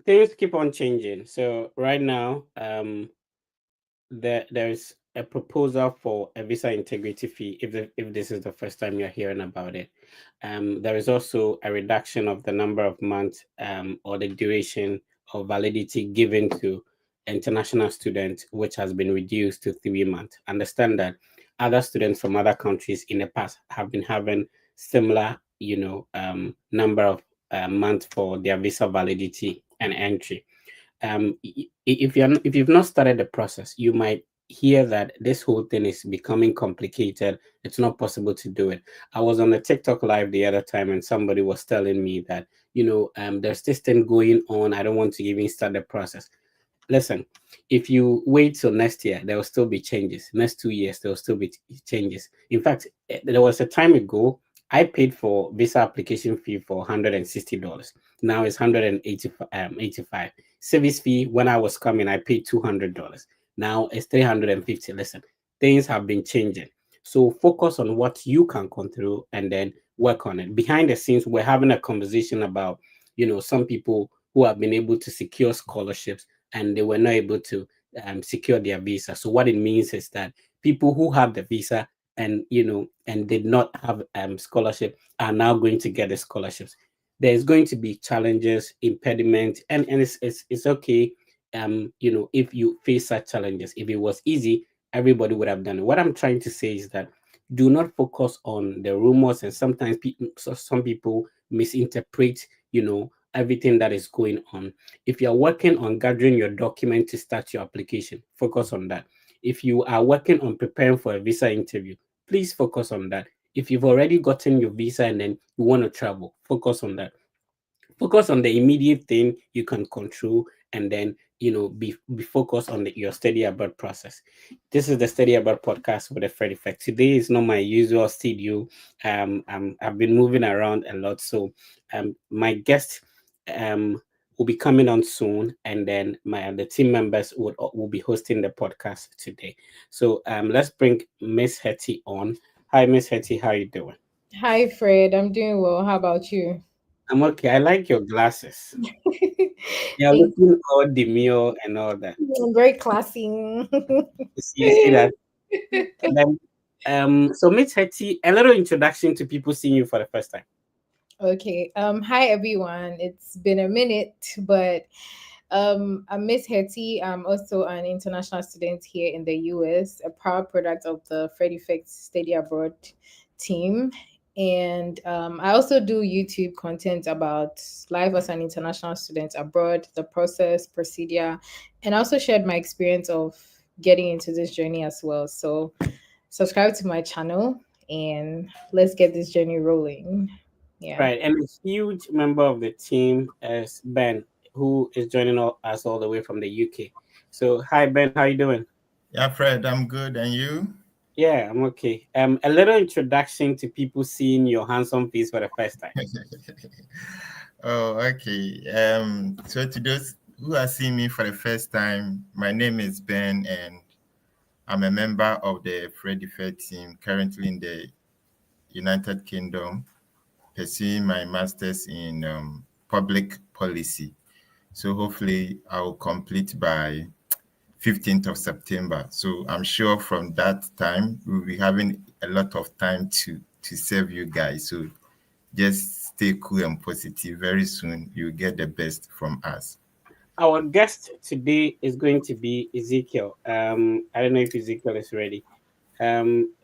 things keep on changing. So right now, there's a proposal for a visa integrity fee if this is the first time you're hearing about it. There is also a reduction of the number of months or the duration of validity given to international students, which has been reduced to 3 months. Understand that other students from other countries in the past have been having similar, number of months for their visa validity and entry. If you've not started the process, you might hear that this whole thing is becoming complicated. It's not possible to do it. I was on a TikTok live the other time, and somebody was telling me that there's this thing going on. I don't want to even start the process. Listen, if you wait till next year, there will still be changes. Next 2 years, there will still be changes. In fact, there was a time ago I paid for visa application fee for $160. Now it's 185. Service fee when I was coming, I paid $200. Now it's 350. Listen, things have been changing. So focus on what you can control and then work on it. Behind the scenes, we're having a conversation about some people who have been able to secure scholarships and they were not able to secure their visa. So what it means is that people who have the visa and and did not have scholarship are now going to get the scholarships. There's going to be challenges, impediment, and it's okay. If you face such challenges, if it was easy, everybody would have done it. What I'm trying to say is that do not focus on the rumors, and sometimes some people misinterpret everything that is going on. If you're working on gathering your document to start your application, focus on that. If you are working on preparing for a visa interview, please focus on that. If you've already gotten your visa and then you want to travel, focus on that. Focus on the immediate thing you can control, and then be focused on your study abroad process. This is the Study Abroad podcast with a Fred Effect. Today is not my usual studio. I've been moving around a lot, so my guest will be coming on soon, and then the team members will be hosting the podcast today. So let's bring Miss Hetty on. Hi, Miss Hetty, how you doing? Hi, Fred. I'm doing well. How about you? I'm okay. I like your glasses. You're Thank looking all demure and all that. you. I'm very classy. You see that? And then, so Miss Hetty, a little introduction to people seeing you for the first time. Okay. Hi everyone. It's been a minute, but I'm Miss Hetty. I'm also an international student here in the US, a proud product of the Fred Effect Study Abroad team. And I also do YouTube content about life as an international student abroad, the process, procedure, and I also shared my experience of getting into this journey as well. So subscribe to my channel and let's get this journey rolling. Yeah. Right. And a huge member of the team is Ben, who is joining us all the way from the UK. So, hi, Ben. How you doing? Yeah, Fred, I'm good. And you? Yeah, I'm okay. A little introduction to people seeing your handsome face for the first time. Oh, okay. So to those who are seeing me for the first time, my name is Ben, and I'm a member of the Freddy Fair team currently in the United Kingdom, pursuing my master's in public policy. So hopefully I'll complete by 15th of September. So I'm sure from that time we'll be having a lot of time to serve you guys. So just stay cool and positive. Very soon you'll get the best from us. Our guest today is going to be Ezekiel. I don't know if Ezekiel is ready.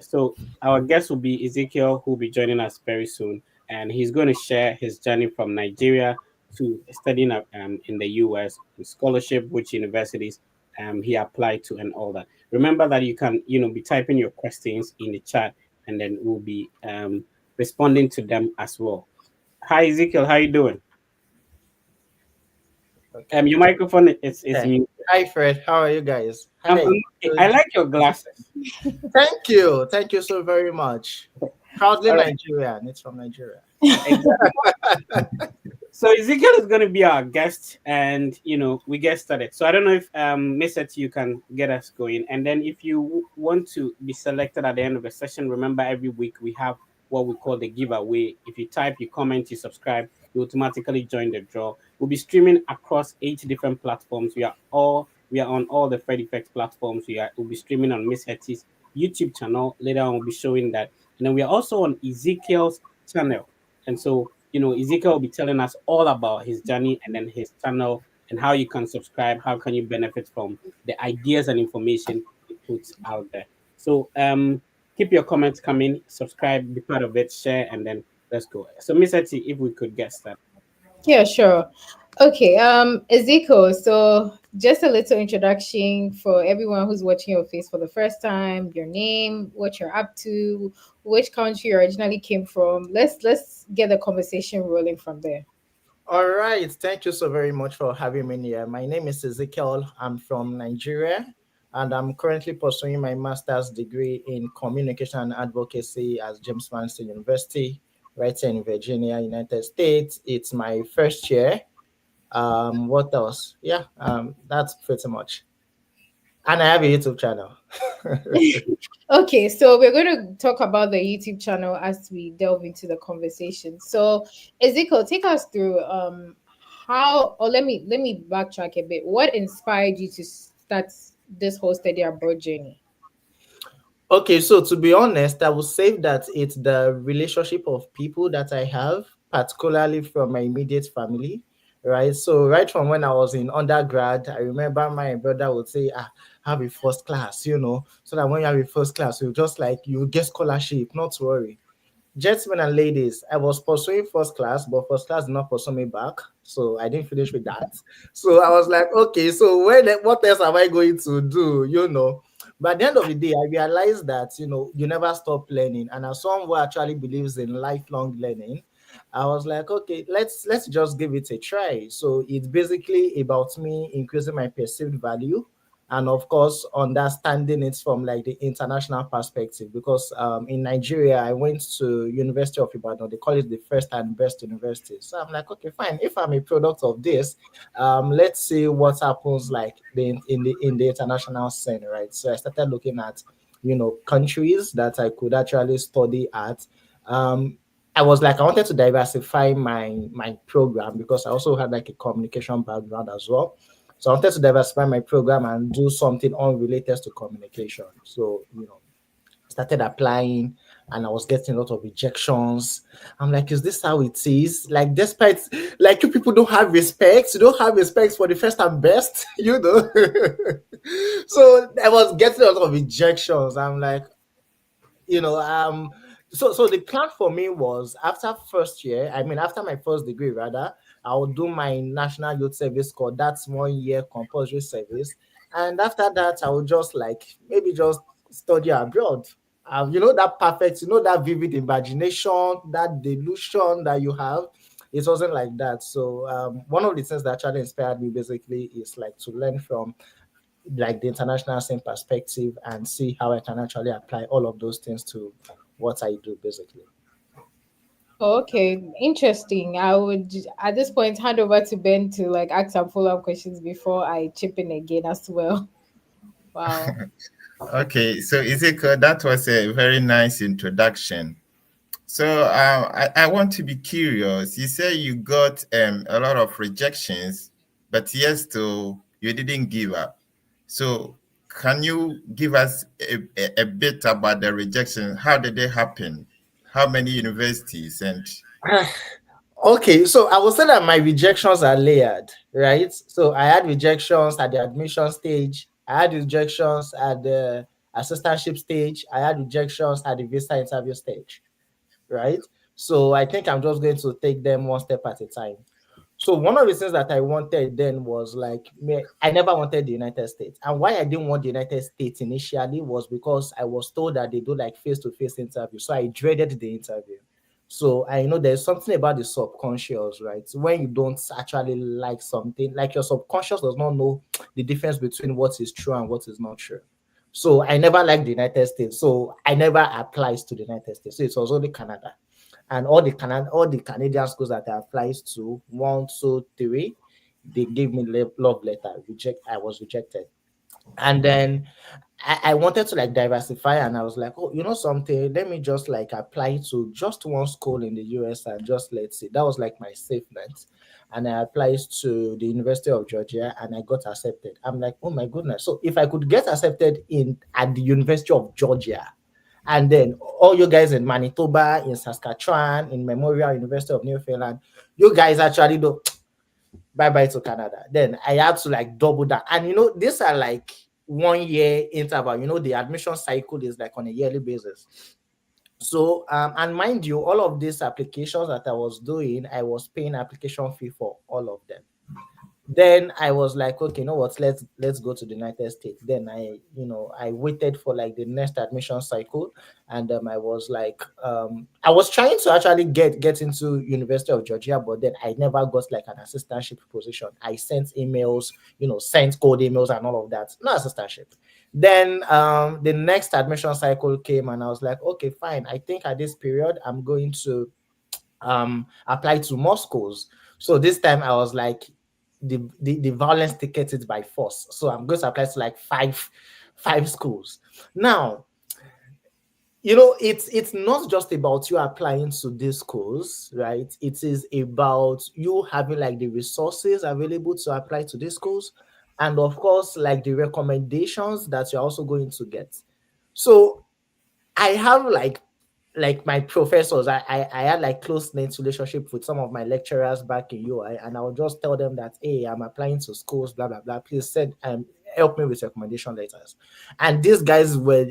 So our guest will be Ezekiel, who will be joining us very soon, and he's going to share his journey from Nigeria to studying in the US, scholarship, which universities he applied to, and all that. Remember that you can be typing your questions in the chat, and then we'll be responding to them as well. Hi Ezekiel, how you doing? Okay. Your microphone is Yeah. muted. Hi, Fred. How are you guys? I'm Hi. okay. I like your glasses. Thank you. Thank you so very much. Proudly All right, Nigerian. It's from Nigeria. exactly. So Ezekiel is going to be our guest, and we get started. So I don't know if Miss Et, you can get us going, and then if you want to be selected at the end of the session, remember every week we have what we call the giveaway. If you type, you comment, you subscribe, you automatically join the draw. We'll be streaming across 8 different platforms. We are on all the Fred Effects platforms. We'll be streaming on Miss Hetty's YouTube channel. Later on, we'll be showing that. And then we are also on Ezekiel's channel. And so, Ezekiel will be telling us all about his journey and then his channel and how you can subscribe, how can you benefit from the ideas and information he puts out there. So keep your comments coming, subscribe, be part of it, share, and then let's go. So Miss Etsy, if we could get started. Yeah, sure. Okay, Ezekiel, so just a little introduction for everyone who's watching your face for the first time, your name, what you're up to, which country you originally came from. Let's get the conversation rolling from there. All right. Thank you so very much for having me here. My name is Ezekiel. I'm from Nigeria, and I'm currently pursuing my master's degree in communication and advocacy at James Madison University, right here in Virginia, United States. It's my first year. What else? Yeah, that's pretty much. And I have a YouTube channel. Okay, so we're going to talk about the YouTube channel as we delve into the conversation. So, Ezekiel, take us through how or let me backtrack a bit. What inspired you to start this whole study abroad journey? Okay, so to be honest, I would say that it's the relationship of people that I have, particularly from my immediate family, right? So right from when I was in undergrad, I remember my brother would say, have a first class, so that when you have a first class, you just like you get scholarship, not to worry. Gentlemen and ladies, I was pursuing first class, but first class did not pursue me back. So I didn't finish with that. So I was like, okay, so what else am I going to do? But at the end of the day, I realized that, you never stop learning. And as someone who actually believes in lifelong learning, I was like, okay, let's just give it a try. So it's basically about me increasing my perceived value and of course understanding it from like the international perspective because in Nigeria I went to University of Ibadan. They call it the first and best university. So I'm like, okay, fine. If I'm a product of this, let's see what happens like in the international scene, right? So I started looking at countries that I could actually study at. Um, I was like, I wanted to diversify my program because I also had like a communication background as well. So I wanted to diversify my program and do something unrelated to communication. So, started applying and I was getting a lot of rejections. I'm like, is this how it is? Like, despite like you people don't have respect, you don't have respect for the first and best, So I was getting a lot of rejections. I'm like, you know, so the plan for me was after first year, I mean after my first degree rather, I'll do my National Youth Service Corps. That's 1 year compulsory service. And after that, I will just like maybe just study abroad. That perfect, that vivid imagination, that delusion that you have. It wasn't like that. So one of the things that actually inspired me basically is like to learn from like the international scene perspective and see how I can actually apply all of those things to what I do basically. Okay, interesting. I would at this point hand over to Ben to like ask some follow-up questions before I chip in again as well. Wow. Okay, so Ezekiel, that was a very nice introduction. So I want to be curious. You say you got a lot of rejections, but yes, still you didn't give up. So can you give us a bit about the rejection? How did they happen? How many universities and Okay, so I will say that my rejections are layered, right? So I had rejections at the admission stage, I had rejections at the assistantship stage, I had rejections at the visa interview stage, right? So I think I'm just going to take them one step at a time. So one of the things that I wanted then was like I never wanted the United States. And why I didn't want the United States initially was because I was told that they do like face-to-face interview. So I dreaded the interview. So I know there's something about the subconscious, right? When you don't actually like something, like your subconscious does not know the difference between what is true and what is not true. So I never liked the United States. So I never applied to the United States. So it was only Canada. And all the Canadian schools that I applied to, 1, 2, 3, they gave me love letter. I was rejected. And then I wanted to like diversify, and I was like, oh, you know something, let me just like apply to just one school in the US and just let's see. That was like my safe net. And I applied to the University of Georgia and I got accepted. I'm like, oh my goodness. So if I could get accepted in at the University of Georgia, and then all you guys in Manitoba, in Saskatchewan, in Memorial University of Newfoundland, you guys actually do bye bye to Canada. Then I had to like double that. And these are like 1 year interval. The admission cycle is like on a yearly basis. So and mind you, all of these applications that I was doing, I was paying application fee for all of them. Then I was like, okay, you know what, let's go to the United States. Then I waited for like the next admission cycle, and I was like, I was trying to actually get into University of Georgia, but then I never got like an assistantship position. I sent emails, sent cold emails and all of that, no assistantship. Then the next admission cycle came, and I was like, okay, fine, I think at this period I'm going to apply to more schools. So this time I was like, the violence ticketed by force. So I'm going to apply to like five schools. Now, it's not just about you applying to these schools, right? It is about you having like the resources available to apply to these schools, and of course, like the recommendations that you're also going to get. So I have like my professors, I had like close knit relationship with some of my lecturers back in UI, and I would just tell them that, hey, I'm applying to schools, blah blah blah. Please send help me with recommendation letters. And these guys were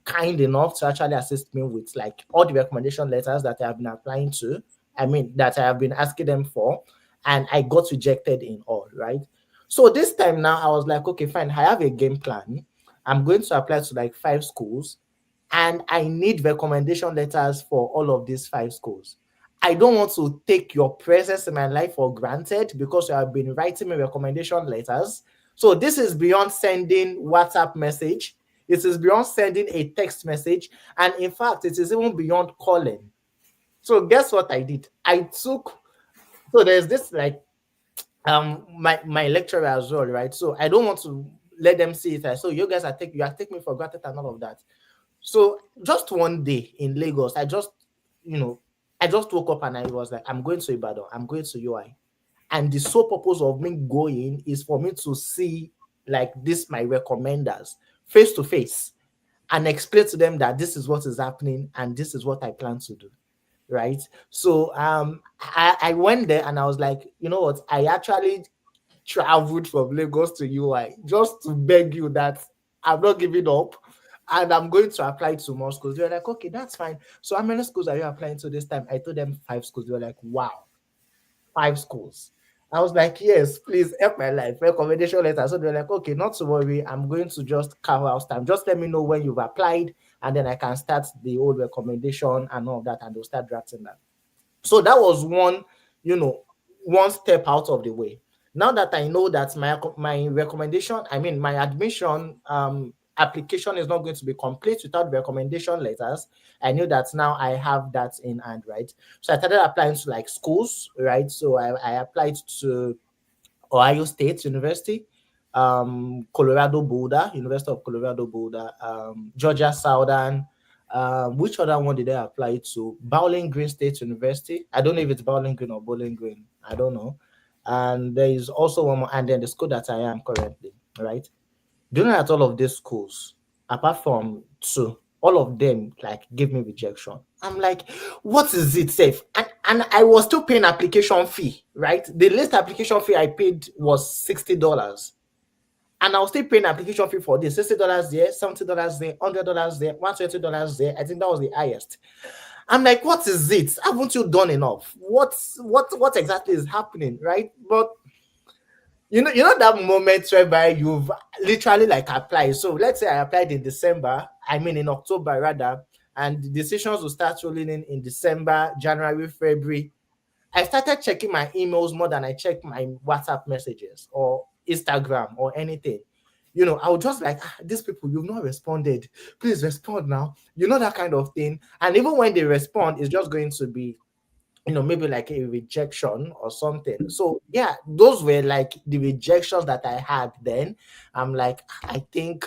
kind enough to actually assist me with like all the recommendation letters that I have been applying to. I mean that I have been asking them for, and I got rejected in all, right? So this time now I was like, okay, fine, I have a game plan. I'm going to apply to like 5 schools, and I need recommendation letters for all of these 5 schools. I don't want to take your presence in my life for granted because you have been writing me recommendation letters. So this is beyond sending WhatsApp message. It is beyond sending a text message. And in fact, it is even beyond calling. So guess what I did? So there's this like my lecturer as well, right? So I don't want to let them see it. So you guys you are taking me for granted and all of that. So just one day in Lagos, I just woke up and I was like, I'm going to Ibadan, I'm going to UI. And the sole purpose of me going is for me to see like this, my recommenders face to face, and explain to them that this is what is happening and this is what I plan to do. Right. So I went there and I was like, you know what, I actually traveled from Lagos to UI just to beg you that I'm not giving up and I'm going to apply to more schools. They were like, okay, that's fine. So how many schools are you applying to this time? I told them 5 schools. They were like, wow, 5 schools. I was like, yes, please help my life. Recommendation letter. So they're like, okay, not to worry. I'm going to just carve out time. Just let me know when you've applied, and then I can start the old recommendation and all of that, and they'll start drafting that. So that was one step out of the way. Now that I know that my recommendation, I mean my admission application is not going to be complete without recommendation letters, I knew that now I have that in hand, right? So I started applying to like schools, right? So I applied to Ohio State University, Colorado Boulder, University of Colorado Boulder, Georgia Southern. Which other one did I apply to? Bowling Green State University. I don't know if it's Bowling Green or Bowling Green. I don't know. And there is also one more, and then the school that I am currently, right? Do you know that all of these schools, apart from 2, all of them like give me rejection? I'm like, what is it safe? And I was still paying application fee, right? The least application fee I paid was $60. And I was still paying application fee for this $60 there, $70 there, $100 there, $120 there. I think that was the highest. I'm like, what is it? Haven't you done enough? What exactly is happening, right? But you know that moment whereby you've literally like applied. So let's say I applied in December, I mean in October rather, and the decisions will start rolling in December, January, February. I started checking my emails more than I check my WhatsApp messages or Instagram or anything. I would just like, these people, you've not responded. Please respond now. That kind of thing. And even when they respond, it's just going to be, maybe like a rejection or something. So yeah, those were like the rejections that I had then. I'm like, I think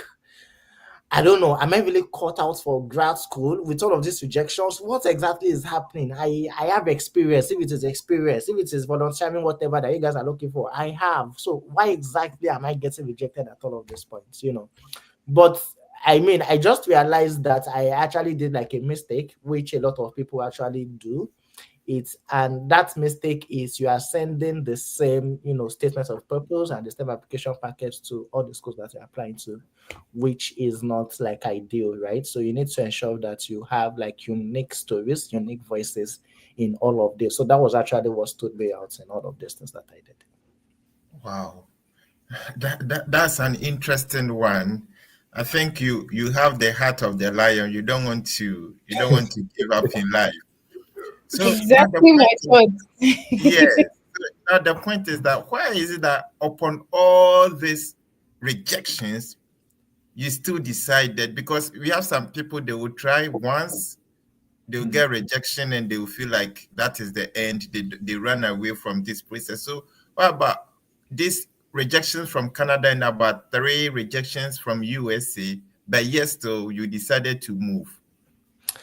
I don't know, am I really cut out for grad school with all of these rejections? What exactly is happening? I have experience. If it is experience, if it is volunteering, whatever that you guys are looking for, I have. So why exactly am I getting rejected at all of these points? But I mean, I just realized that I actually did like a mistake, which a lot of people actually do. And that mistake is you are sending the same, statements of purpose and the same application package to all the schools that you're applying to, which is not like ideal, right? So you need to ensure that you have like unique stories, unique voices in all of this. So that was actually what stood me out in all of these things that I did. Wow. That's an interesting one. I think you have the heart of the lion. You don't want to give up in life. So now the Exactly my point is, yes. thoughts. Now the point is that why is it that upon all these rejections, you still decided? Because we have some people, they will try once, they'll get rejection, and they will feel like that is the end. They run away from this process. So what about this rejection from Canada and about 3 rejections from USA, but yes, still you decided to move?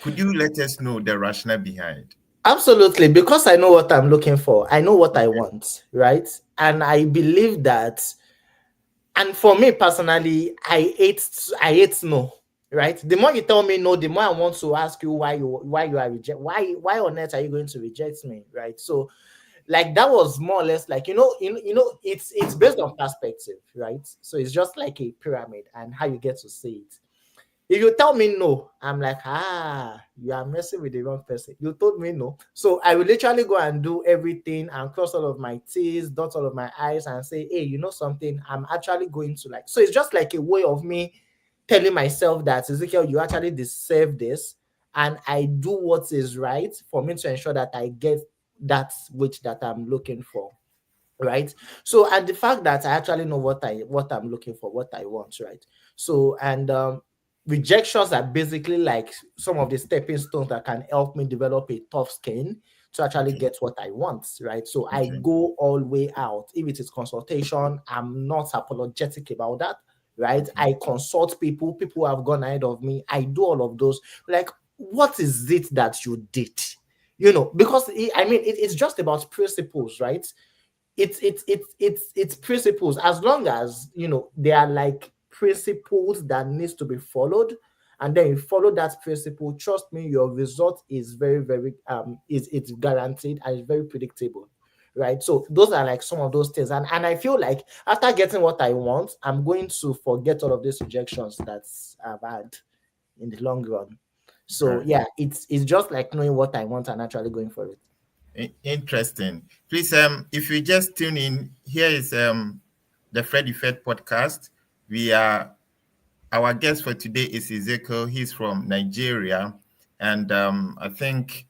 Could you let us know the rationale behind? Absolutely, because I know what I'm looking for. I know what I want, right? And I believe that. And for me personally, I hate no, right? The more you tell me no, the more I want to ask you why you are why on earth are you going to reject me, right? So like that was more or less like it's based on perspective, right? So it's just like a pyramid and how you get to see it. If you tell me no, I'm like, you are messing with the wrong person. You told me no. So I will literally go and do everything and cross all of my T's, dot all of my I's, and say, hey, you know something? I'm actually going to like. So it's just like a way of me telling myself that, Ezekiel, you actually deserve this. And I do what is right for me to ensure that I get that which that I'm looking for, right? So and the fact that I actually know what I'm looking for, what I want, right? So and rejections are basically like some of the stepping stones that can help me develop a tough skin to actually Okay. get what I want, right? So I Okay. go all way out. If it is consultation, I'm not apologetic about that, right? Okay. I consult people who have gone ahead of me. I do all of those. Like, what is it that you did? Because it's just about principles, right? It's principles. As long as they are like principles that needs to be followed, and then you follow that principle, trust me, your result is very very is it's guaranteed and it's very predictable, right? So those are like some of those things, and I feel like after getting what I want, I'm going to forget all of these rejections that I've had in the long run. So Right. yeah, it's just like knowing what I want and actually going for it. Interesting. Please, if you just tune in, here is the Freddy Fed podcast. We are Our guest for today is Ezekiel. He's from Nigeria, and I think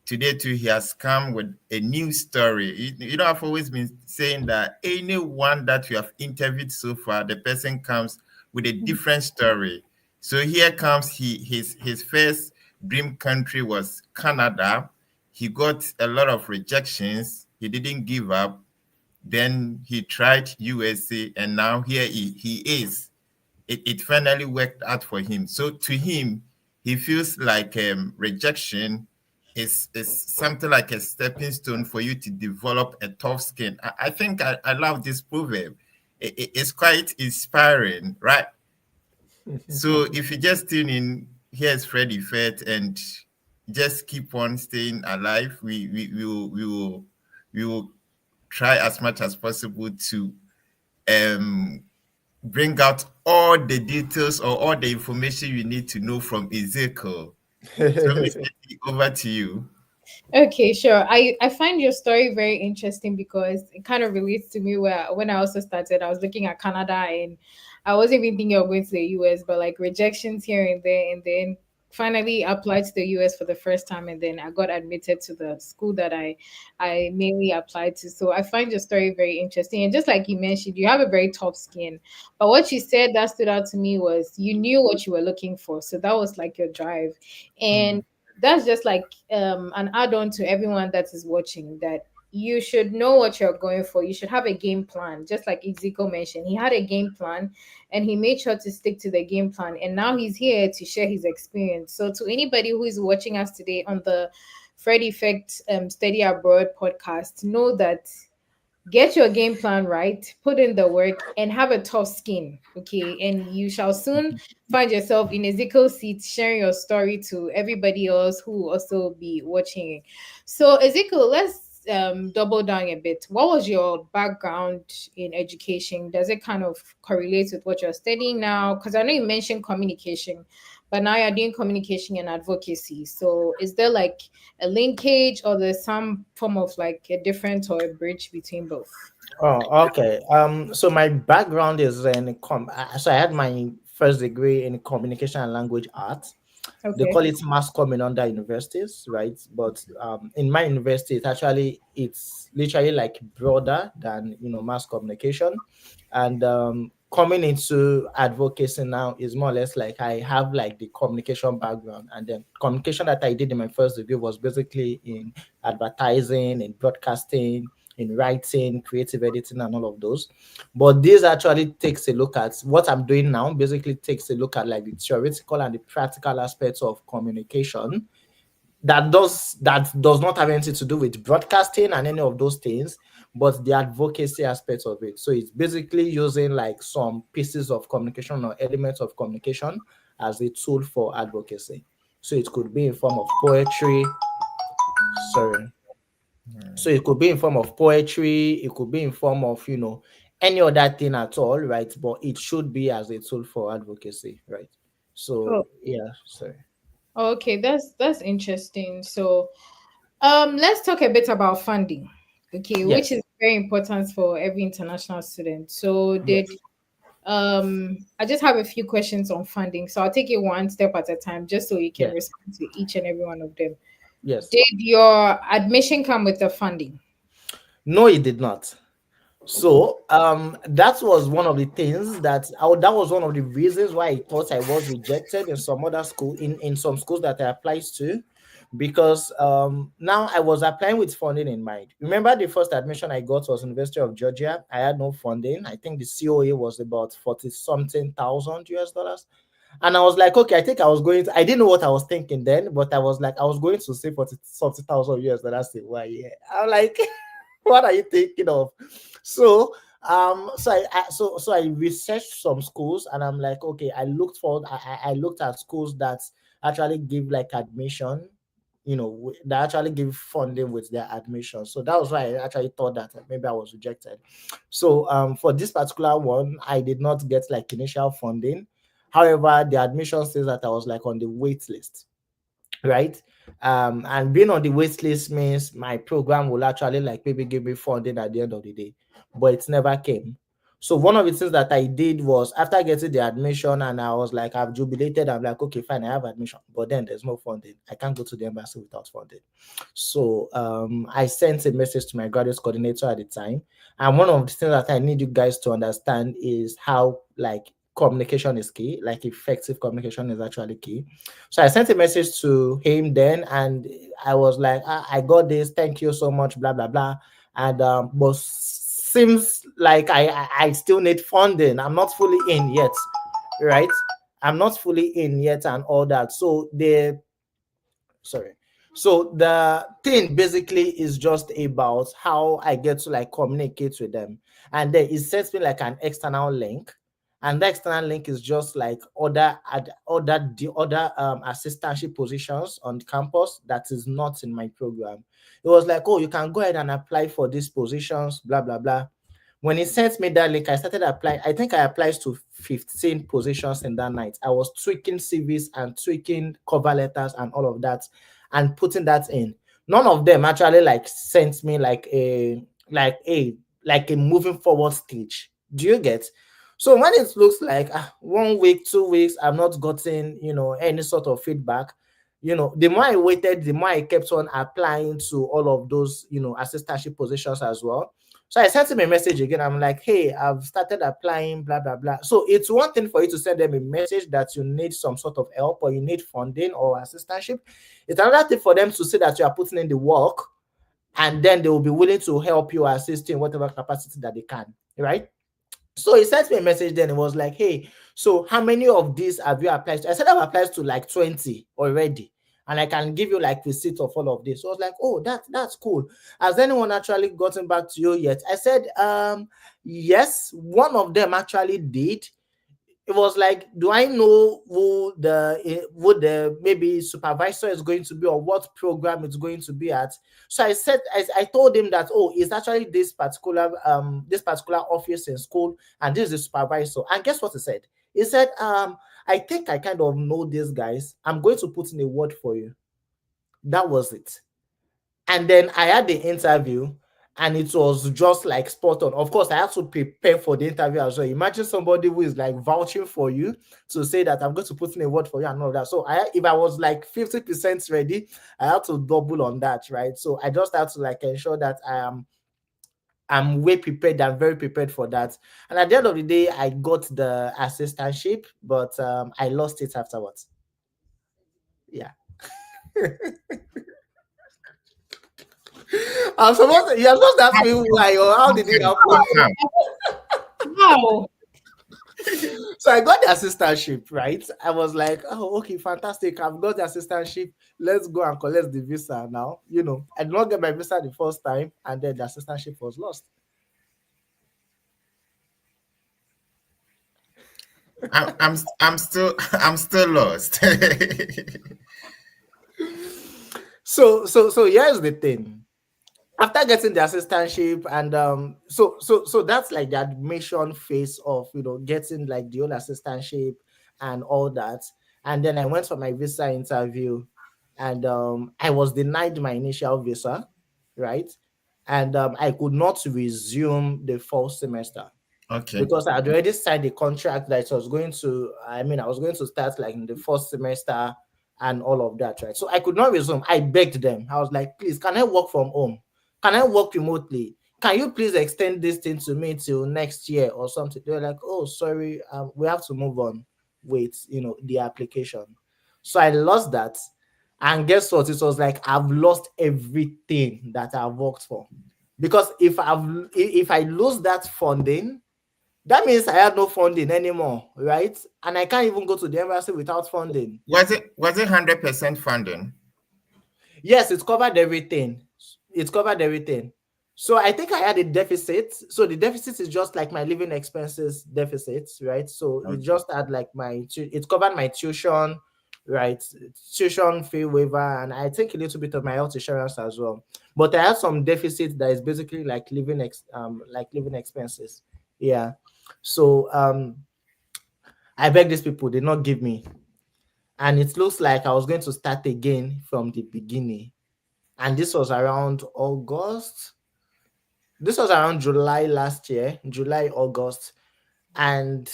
today too he has come with a new story. I've always been saying that anyone that you have interviewed so far, the person comes with a different story. So here comes his first dream country was Canada. He got a lot of rejections. He didn't give up. Then he tried USA, and now here he is. It finally worked out for him. So to him, he feels like rejection is something like a stepping stone for you to develop a tough skin. I think I love this proverb. It's quite inspiring, right? So if you just tune in, here's Freddy Fett, and just keep on staying alive. We will try as much as possible to um bring out all the details or all the information you need to know from Ezekiel. So, Miss Eddie, over to you. Okay, sure. I find your story very interesting because it kind of relates to me where when I also started, I was looking at Canada and I wasn't even thinking of going to the US, but like rejections here and there, and then finally applied to the US for the first time, and then I got admitted to the school that I mainly applied to. So I find your story very interesting. And just like you mentioned, you have a very tough skin. But what you said that stood out to me was you knew what you were looking for. So that was like your drive. Mm. And that's just like an add-on to everyone that is watching, that you should know what you're going for. You should have a game plan. Just like Ezekiel mentioned, he had a game plan and he made sure to stick to the game plan. And now he's here to share his experience. So, to anybody who is watching us today on the Fred Effect Study Abroad podcast, know that get your game plan right, put in the work, and have a tough skin. Okay. And you shall soon find yourself in Ezekiel's seat sharing your story to everybody else who will also be watching. So, Ezekiel, let's double down a bit. What was your background in education? Does it kind of correlate with what you're studying now? Because I know you mentioned communication, but now you're doing communication and advocacy. So, is there like a linkage or there's some form of like a difference or a bridge between both? Oh, okay. So my background is so I had my first degree in communication and language arts. They Okay. call it mass comm in under universities, right? But in my university, it's literally like broader than mass communication, and coming into advocacy now is more or less like I have like the communication background, and then communication that I did in my first degree was basically in advertising, in broadcasting, in writing, creative editing, and all of those. But this actually takes a look at what I'm doing now, basically takes a look at like the theoretical and the practical aspects of communication that does not have anything to do with broadcasting and any of those things, but the advocacy aspect of it. So it's basically using like some pieces of communication or elements of communication as a tool for advocacy. So it could be in form of poetry. Sorry. So it could be in form of poetry, it could be in form of, any other thing at all, right? But it should be as a tool for advocacy, right? Oh, So yeah, sorry. okay, that's interesting. So, let's talk a bit about funding. Okay, which Yes, is very important for every international student. So, did yes, I just have a few questions on funding. So, I'll take it one step at a time just so you can yes, respond to each and every one of them. yes. Did your admission come with the funding? No, it did not. So that was one of the things that was one of the reasons why I thought I was rejected in some other school, in some schools that I applied to, because now I was applying with funding in mind. Remember, the first admission I got was University of Georgia. I had no funding. I think the COA was about 40 something thousand US dollars. And I was like, okay, I think I didn't know what I was thinking then, but I was like, I was going to say 40 something thousand US dollars in 1 year. I'm like, what are you thinking of? So I researched some schools, and I'm like, okay, I looked at schools that actually give like admission, that actually give funding with their admission. So that was why I actually thought that maybe I was rejected. So for this particular one, I did not get like initial funding. However, the admission says that I was like on the wait list, right? And being on the wait list means my program will actually like maybe give me funding at the end of the day, but it never came. So one of the things that I did was, after getting the admission and I was like, I've jubilated, I'm like, okay, fine, I have admission, but then there's no funding. I can't go to the embassy without funding. So I sent a message to my graduate coordinator at the time. And one of the things that I need you guys to understand is how like communication is key, like effective communication is actually key. So I sent a message to him then, and I was like, I got this, thank you so much, blah blah blah. And but seems like I still need funding. I'm not fully in yet, right? I'm not fully in yet and all that. So sorry. So the thing basically is just about how I get to like communicate with them. And then it sends me like an external link. And the external link is just like other assistantship positions on campus that is not in my program. It was like, oh, you can go ahead and apply for these positions, blah blah blah. When he sent me that link, I started applying. I think I applied to 15 positions in that night. I was tweaking CVs and tweaking cover letters and all of that and putting that in. None of them actually like sent me like a moving forward stage. Do you get? So when it looks like 1 week, 2 weeks, I'm not gotten any sort of feedback. The more I waited, the more I kept on applying to all of those assistantship positions as well. So I sent him a message again. I'm like, hey, I've started applying, blah, blah, blah. So it's one thing for you to send them a message that you need some sort of help or you need funding or assistantship. It's another thing for them to say that you are putting in the work and then they will be willing to help you, assist you in whatever capacity that they can, right? So he sent me a message then. It was like, hey, so how many of these have you applied to? I said I've applied to like 20 already. And I can give you like receipt of all of this. So I was like, oh, that's cool. Has anyone actually gotten back to you yet? I said, yes, one of them actually did. It was like, do I know who the maybe supervisor is going to be, or what program it's going to be at? So I said, I told him that, oh, it's actually this particular office in school, and this is the supervisor. And guess what he said? He said, I think I kind of know these guys. I'm going to put in a word for you. That was it. And then I had the interview, and it was just like spot on. Of course, I had to prepare for the interview as well. Imagine somebody who is like vouching for you to say that I'm going to put in a word for you and all that. So if I was like 50% ready, I had to double on that, right? So I just had to like ensure that I'm way prepared. I'm very prepared for that. And at the end of the day, I got the assistantship, but I lost it afterwards. Yeah. You're supposed to ask me why or how did it happen. Confirm. Wow. So I got the assistantship, right? I was like, oh, okay, fantastic. I've got the assistantship. Let's go and collect the visa now. I did not get my visa the first time, and then the assistantship was lost. I'm still lost. So here's the thing. After getting the assistantship, and so that's like the admission phase of getting like the whole assistantship and all that. And then I went for my visa interview, and I was denied my initial visa, right? And I could not resume the fall semester Okay. because I had already signed a contract that I was going to start like in the first semester and all of that, right? So I could not resume. I begged them. I was like, please, can I work from home? Can I work remotely? Can you please extend this thing to me till next year or something? They were like, oh, sorry, we have to move on with the application. So I lost that. And guess what? It was like I've lost everything that I've worked for. Because if I lose that funding, that means I have no funding anymore, right? And I can't even go to the embassy without funding. Was it 100% funding? Yes, it's covered everything. It's covered everything. So I think I had a deficit. So the deficit is just like my living expenses deficit, right? So it Okay. just had like it covered my tuition, right? Tuition fee waiver, and I think a little bit of my health insurance as well. But I had some deficit that is basically like living expenses. Yeah. So I beg these people, they not give me. And it looks like I was going to start again from the beginning. And this was around August. This was around July last year, July, August. And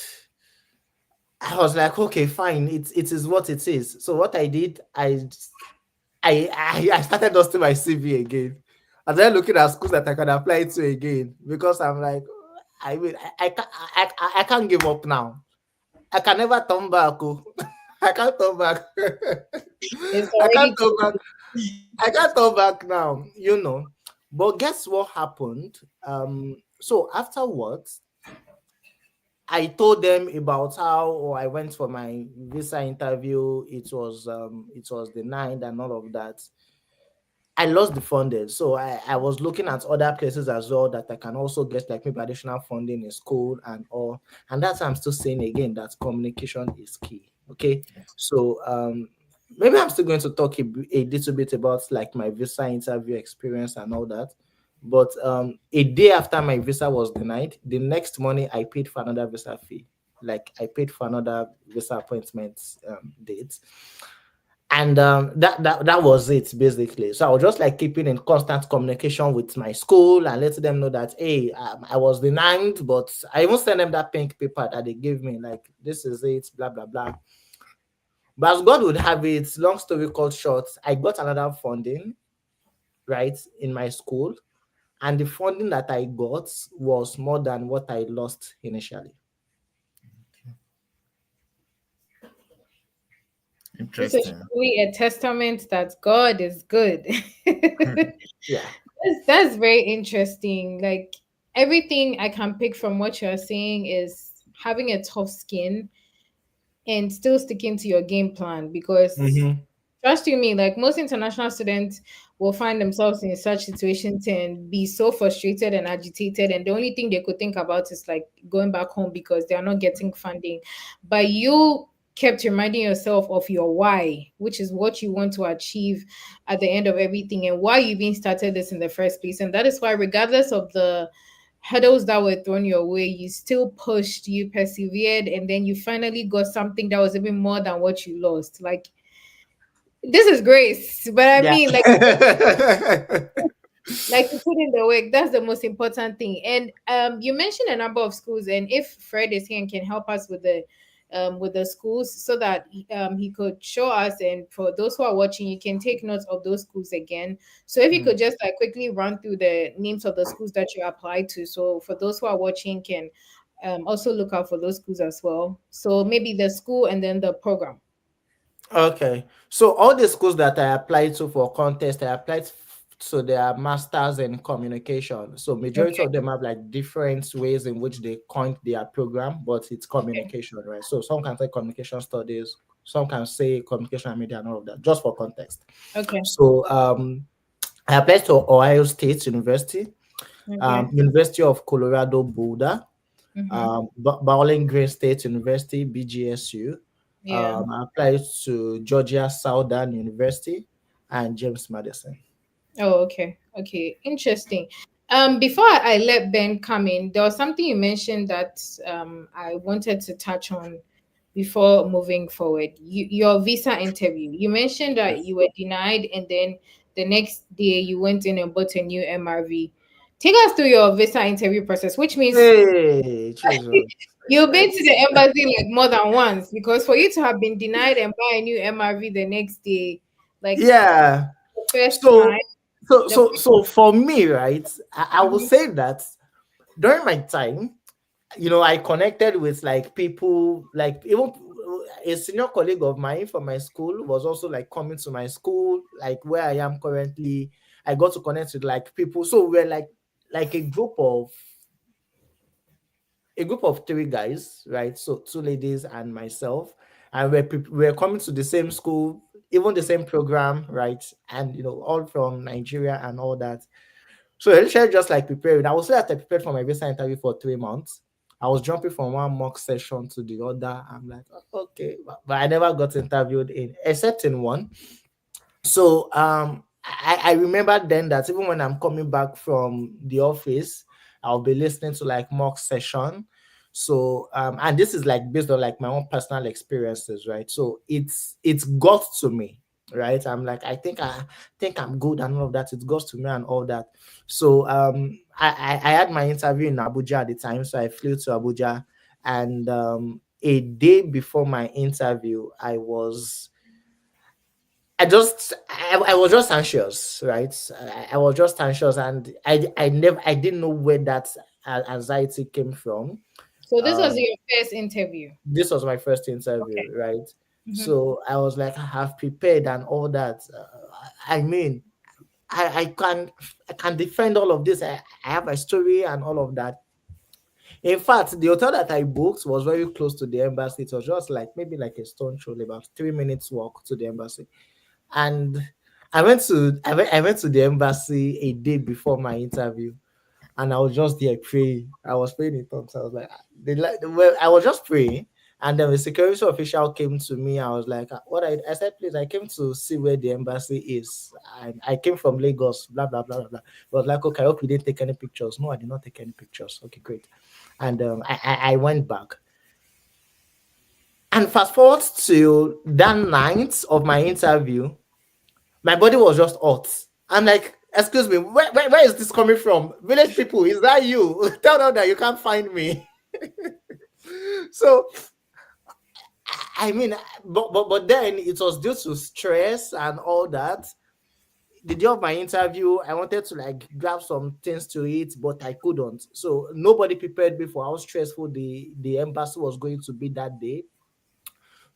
I was like, okay, fine. It is what it is. So what I did, I started dusting my CV again. And then looking at schools that I can apply to again, because I'm like, I can't give up now. I can never turn back. Oh. I can't turn back. It's I can't already turn back. I can't turn back now. But guess what happened? So afterwards, I told them about how I went for my visa interview. It was denied and all of that. I lost the funding. So I was looking at other places as well that I can also get like maybe additional funding in school and all. And that's why I'm still saying again that communication is key. Okay. So maybe I'm still going to talk a little bit about like my visa interview experience and all that. But a day after my visa was denied, the next morning I paid for another visa fee. Like I paid for another visa appointment date. And that was it basically. So I was just like keeping in constant communication with my school and letting them know that hey, I was denied, but I even sent them that pink paper that they gave me, like this is it, blah blah blah. But as God would have it, long story cut short, I got another funding, right, in my school, and the funding that I got was more than what I lost initially. This is Interesting. truly a testament that God is good. Yeah. That's very interesting. Like everything I can pick from what you're saying is having a tough skin and still sticking to your game plan because Mm-hmm. trust you me, like most international students will find themselves in such situations and be so frustrated and agitated, and the only thing they could think about is like going back home because they are not getting funding. But you kept reminding yourself of your why, which is what you want to achieve at the end of everything and why you even started this in the first place. And that is why, regardless of the hurdles that were thrown your way, you still pushed, you persevered, and then you finally got something that was even more than what you lost. Like this is grace, but I Yeah. mean, like to put in the work, that's the most important thing. And you mentioned a number of schools, and if Fred is here and can help us with the schools so that he could show us, and for those who are watching, you can take notes of those schools again. So if you Mm. could just like quickly run through the names of the schools that you applied to, so for those who are watching can also look out for those schools as well. So maybe the school and then the program. Okay. So all the schools that I applied to for contest, I applied to their masters in communication. So majority Okay. of them have like different ways in which they coined their program, but it's Okay. communication, right? So some can say communication studies, some can say communication and media and all of that, just for context. Okay. So I applied to Ohio State University, Okay. University of Colorado Boulder, Mm-hmm. Bowling Green State University, BGSU. Yeah. I applied to Georgia Southern University and James Madison. Oh, okay. Okay. Interesting. Before I let Ben come in, there was something you mentioned that I wanted to touch on before moving forward. Your visa interview. You mentioned that you were denied, and then the next day you went in and bought a new MRV. Take us through your visa interview process, which means Hey, Jesus. you've been to the embassy like more than once, because for you to have been denied and buy a new MRV the next day, like Yeah. the first time, So, so, the so, so for me, right, I will Mhm. say that during my time, I connected with like people, like even a senior colleague of mine from my school was also like coming to my school, like where I am currently. I got to connect with like people. So we're like a group of three guys, right? So two ladies and myself, and we're coming to the same school, even the same program, right? And all from Nigeria and all that. So initially, just like preparing, I would say that I prepared for my visa interview for 3 months. I was jumping from one mock session to the other. I'm like, okay, but I never got interviewed in, except in one. So I remember then that even when I'm coming back from the office, I'll be listening to like mock session. So and this is like based on like my own personal experiences, right? So it's got to me, right? I'm like, I think I'm good and all of that. It goes to me and all that. So I had my interview in Abuja at the time, so I flew to Abuja, and a day before my interview, I was just anxious, right? I was just anxious, and I didn't know where that anxiety came from. So this was Um, your first interview. this was my first interview, Okay. right? Hmm. So I was like, I have prepared and all that. I mean, I can defend all of this. I have a story and all of that. In fact, the hotel that I booked was very close to the embassy. It was just like maybe like a stone throw, about 3 minutes walk to the embassy. And I went to the embassy a day before my interview, and I was just there praying. I was praying in tongues. I was like, well, I was just praying, and then the security official came to me. I was like, what I said, please, I came to see where the embassy is. I came from Lagos, blah blah blah blah blah. I was like, okay, I hope you didn't take any pictures. No, I did not take any pictures. Okay, great. And I went back. And fast forward to that night of my interview, my body was just hot. I'm like, excuse me, where is this coming from? Village people, is that you? Tell them that you can't find me. So I mean, but then it was due to stress and all that. The day of my interview, I wanted to like grab some things to eat, but I couldn't. So nobody prepared me for how stressful the embassy was going to be that day.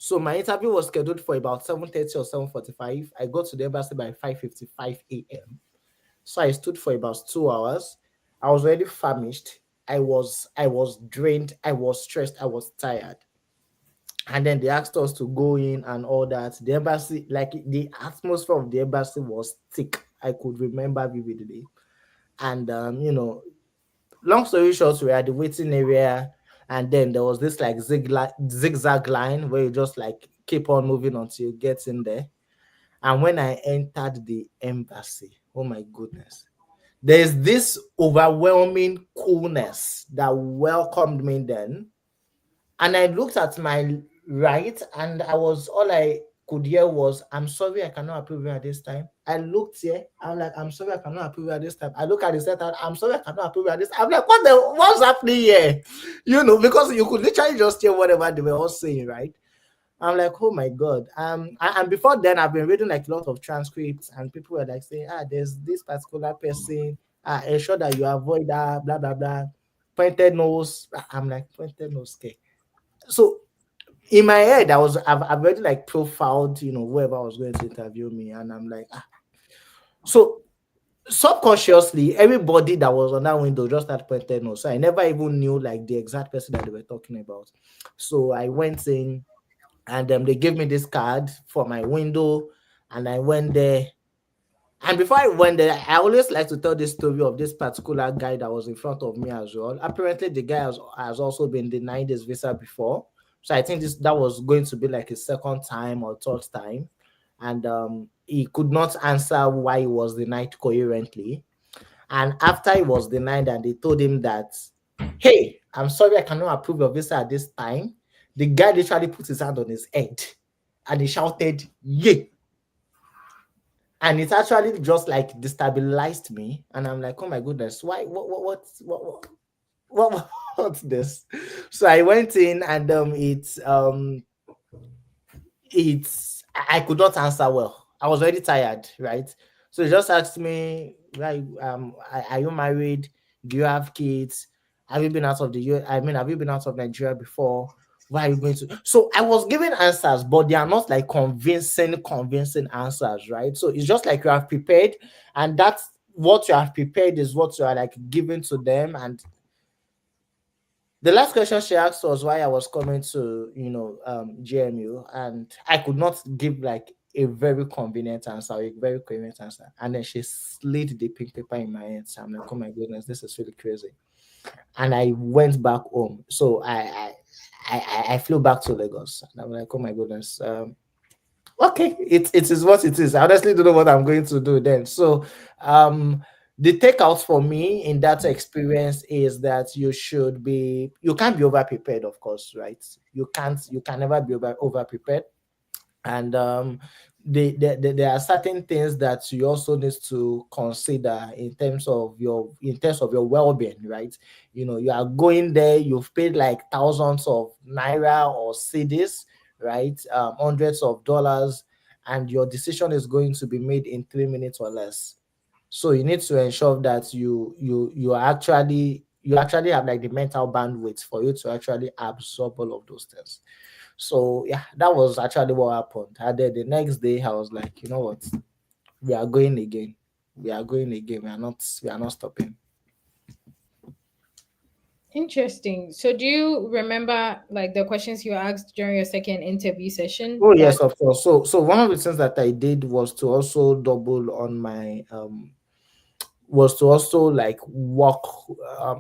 So my interview was scheduled for about 7:30 or 7:45. I got to the embassy by 5:55 a.m. So I stood for about 2 hours. I was already famished. I was drained. I was stressed. I was tired. And then they asked us to go in and all that. The embassy, like the atmosphere of the embassy was thick. I could remember vividly. And long story short, we were at the waiting area, and then there was this like zigzag line where you just like keep on moving until you get in there. And when I entered the embassy, oh my goodness, there's this overwhelming coolness that welcomed me then. And I looked at my right, and all I could hear was, "I'm sorry, I cannot approve you at this time." I looked here, I'm like, "I'm sorry, I cannot approve you at this time." I look at the center, "I'm sorry, I cannot approve you at this." I'm like, what's happening here? Because you could literally just hear whatever they were all saying, right? I'm like, oh my God. And before then, I've been reading like a lot of transcripts, and people were like saying, there's this particular person, ensure that you avoid that, blah, blah, blah. Pointed nose. I'm like, pointed nose, okay. So in my head, I've already like profiled, whoever was going to interview me, and I'm like, so subconsciously, everybody that was on that window just had pointed nose. So I never even knew like the exact person that they were talking about. So I went in, and they gave me this card for my window, and I went there. And before I went there, I always like to tell this story of this particular guy that was in front of me as well. Apparently, the guy has also been denied his visa before. So I think that was going to be like his second time or third time. And he could not answer why he was denied coherently. And after he was denied, and they told him that, "Hey, I'm sorry, I cannot approve your visa at this time," the guy literally put his hand on his head and he shouted, "Yeah." And it actually just like destabilized me. And I'm like, oh my goodness, why? What's this? So I went in, and I could not answer well. I was already tired, right? So he just asked me, right, are you married? Do you have kids? Have you been out of the U? I mean, have you been out of Nigeria before? Why are you going to? So I was giving answers, but they are not like convincing answers, right? So it's just like you have prepared, and that's what you have prepared is what you are like giving to them. And the last question she asked was why I was coming to, GMU, and I could not give like a very convenient answer, a very coherent answer. And then she slid the pink paper in my hands. I'm like, oh my goodness, this is really crazy. And I went back home. So I flew back to Lagos, and I'm like, oh my goodness, okay, it is what it is. I honestly don't know what I'm going to do then. So the takeout for me in that experience is that you can't be over prepared, of course, right? You can never be over prepared. And there are certain things that you also need to consider in terms of your well-being, right? You are going there, you've paid like thousands of naira or cedis, right? Hundreds of dollars, and your decision is going to be made in 3 minutes or less. So you need to ensure that you actually have like the mental bandwidth for you to actually absorb all of those things. So yeah, that was actually what happened. And then the next day I was like, you know what? We are going again. We are going again. We are not stopping. Interesting. So do you remember like the questions you asked during your second interview session Oh yes, that of course. So one of the things that I did was to also double on my was to also like work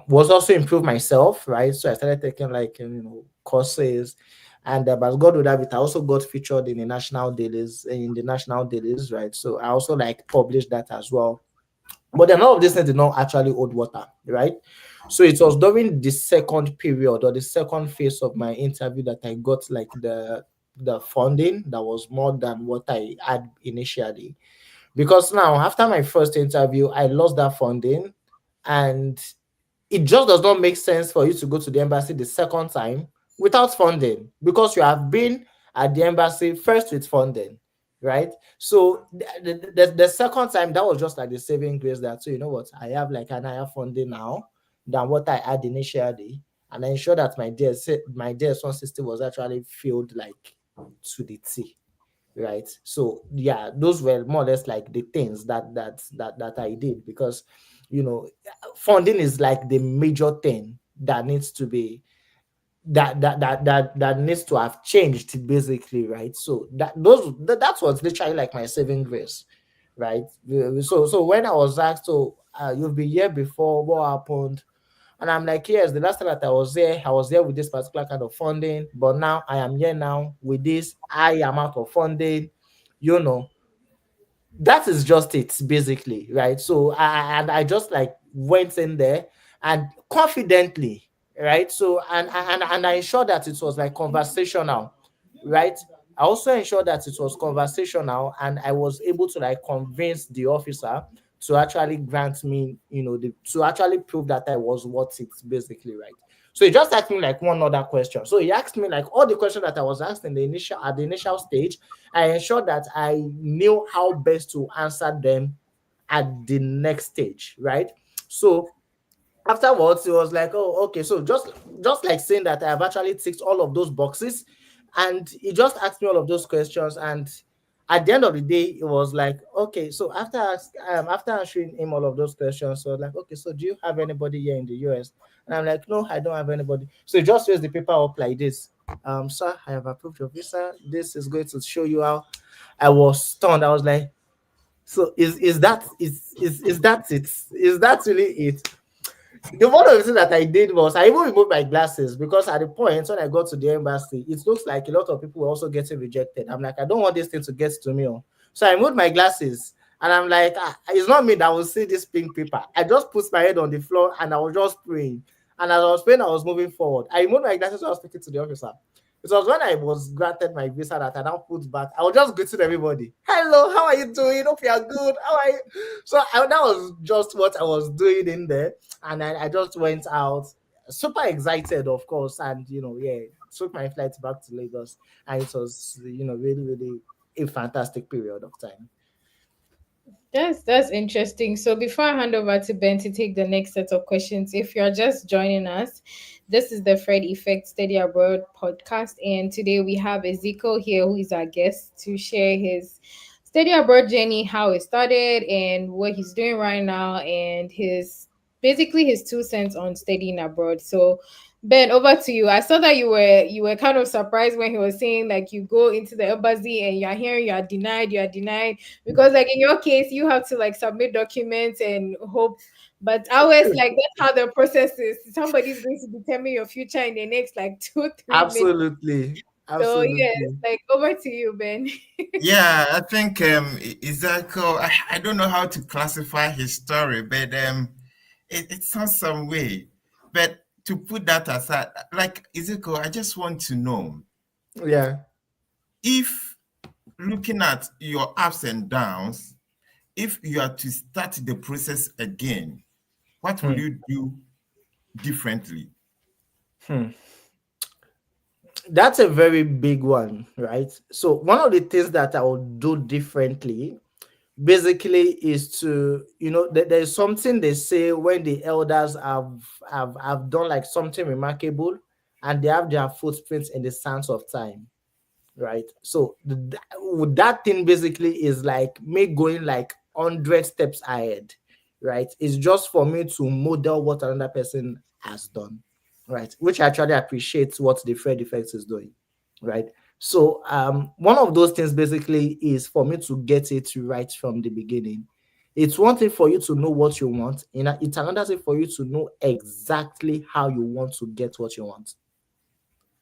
was also improve myself, right? So I started taking like courses, and as God would have it, I also got featured in the national dailies, right? So I also like published that as well. But then all of this things did not actually hold water, right? So it was during the second period or the second phase of my interview that I got like the funding that was more than what I had initially. Because now, after my first interview, I lost that funding, and it just does not make sense for you to go to the embassy the second time without funding, because you have been at the embassy first with funding, right? So the second time, that was just like the saving grace, that, so you know what, I have like an higher funding now than what I had initially, and I ensure that my DS1 system was actually filled like to the T, right? So yeah, those were more or less like the things that I did, because you know, funding is like the major thing that needs to be that needs to have changed basically, right? So that was literally like my saving grace, right? So when I was asked, so you've been here before, what happened? And I'm like, yes, the last time that I was there with this particular kind of funding, but now I am here now with this high amount of funding, you know. That is just it basically, right? So I just like went in there and confidently, right? So and I ensured that it was like conversational, right? I also ensured that it was conversational, and I was able to like convince the officer to actually grant me, to actually prove that I was worth it, basically, right? So he just asked me like one other question. So he asked me like all the questions that I was asked in the initial stage. I ensured that I knew how best to answer them at the next stage, right? So afterwards, it was like, oh, okay, so just like saying that I have actually ticked all of those boxes, and he just asked me all of those questions, and at the end of the day, it was like, okay, so after answering him all of those questions, so like, okay, so do you have anybody here in the US? And I'm like, no, I don't have anybody. So he just raised the paper up like this. Sir, I have approved your visa. This is going to show you how. I was stunned. I was like, so is that it? Is that really it? The one of the things that I did was I even removed my glasses, because at the point when I got to the embassy, it looks like a lot of people were also getting rejected. I'm like, I don't want this thing to get to me. Oh. So I removed my glasses, and I'm like, it's not me that will see this pink paper. I just put my head on the floor and I was just praying. And as I was praying, I was moving forward. I removed my glasses when I was speaking to the officer. It was when I was granted my visa that I now put back. I was just greeting everybody. Hello, how are you doing? Hope you are good. How are you? So that was just what I was doing in there, and I just went out super excited, of course, and yeah, took my flight back to Lagos, and it was really, really a fantastic period of time. That's interesting. So before I hand over to Ben to take the next set of questions, if you're just joining us, this is the Fred Effect Study Abroad podcast, and today we have Ezekiel here, who is our guest, to share his study abroad journey, how it started, and what he's doing right now, and his basically his 2 cents on studying abroad. So Ben, over to you. I saw that you were kind of surprised when he was saying like you go into the embassy and you're hearing you are denied, because like in your case you have to like submit documents and hope. But ours, like that's how the process is. Somebody's going to determine your future in the next like 2 3 minutes. Absolutely, So yes, absolutely. like over to you, Ben. Yeah, I think Isako, I don't know how to classify his story, but it sounds some way. But to put that aside, like Isako, I just want to know Yeah. if looking at your ups and downs, if you are to start the process again, what will Hmm. you do differently? Hmm. That's a very big one, right? So one of the things that I would do differently basically is to, there's something they say when the elders have done like something remarkable, and they have their footprints in the sands of time, right? So that thing basically is like me going like 100 steps ahead, right? It's just for me to model what another person has done, right? Which I actually appreciates what the Fred Effect is doing, right? So one of those things basically is for me to get it right from the beginning. It's one thing for you to know what you want, and it's another thing for you to know exactly how you want to get what you want.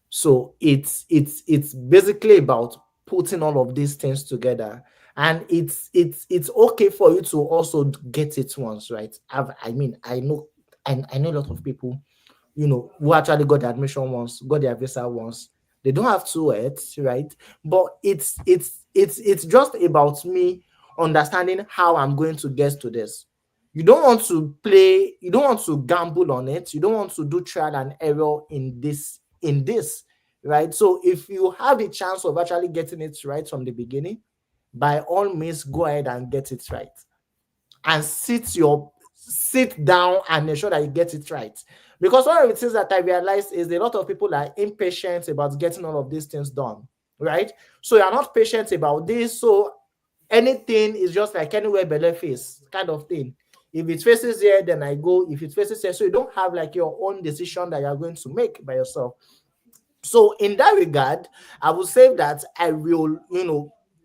So it's basically about putting all of these things together, and it's okay for you to also get it once, right? I mean, I know a lot of people, who actually got the admission once, got their visa once. They don't have to it, right? But it's just about me understanding how I'm going to get to this. You don't want to gamble on it. You don't want to do trial and error in this, right? So if you have a chance of actually getting it right from the beginning, by all means go ahead and get it right, and sit down and ensure that you get it right. Because one of the things that I realized is a lot of people are impatient about getting all of these things done. right? So you're not patient about this. So anything is just like anywhere belly face kind of thing. If it faces here, then I go. If it faces here, so you don't have like your own decision that you're going to make by yourself. So in that regard, I would say that I will,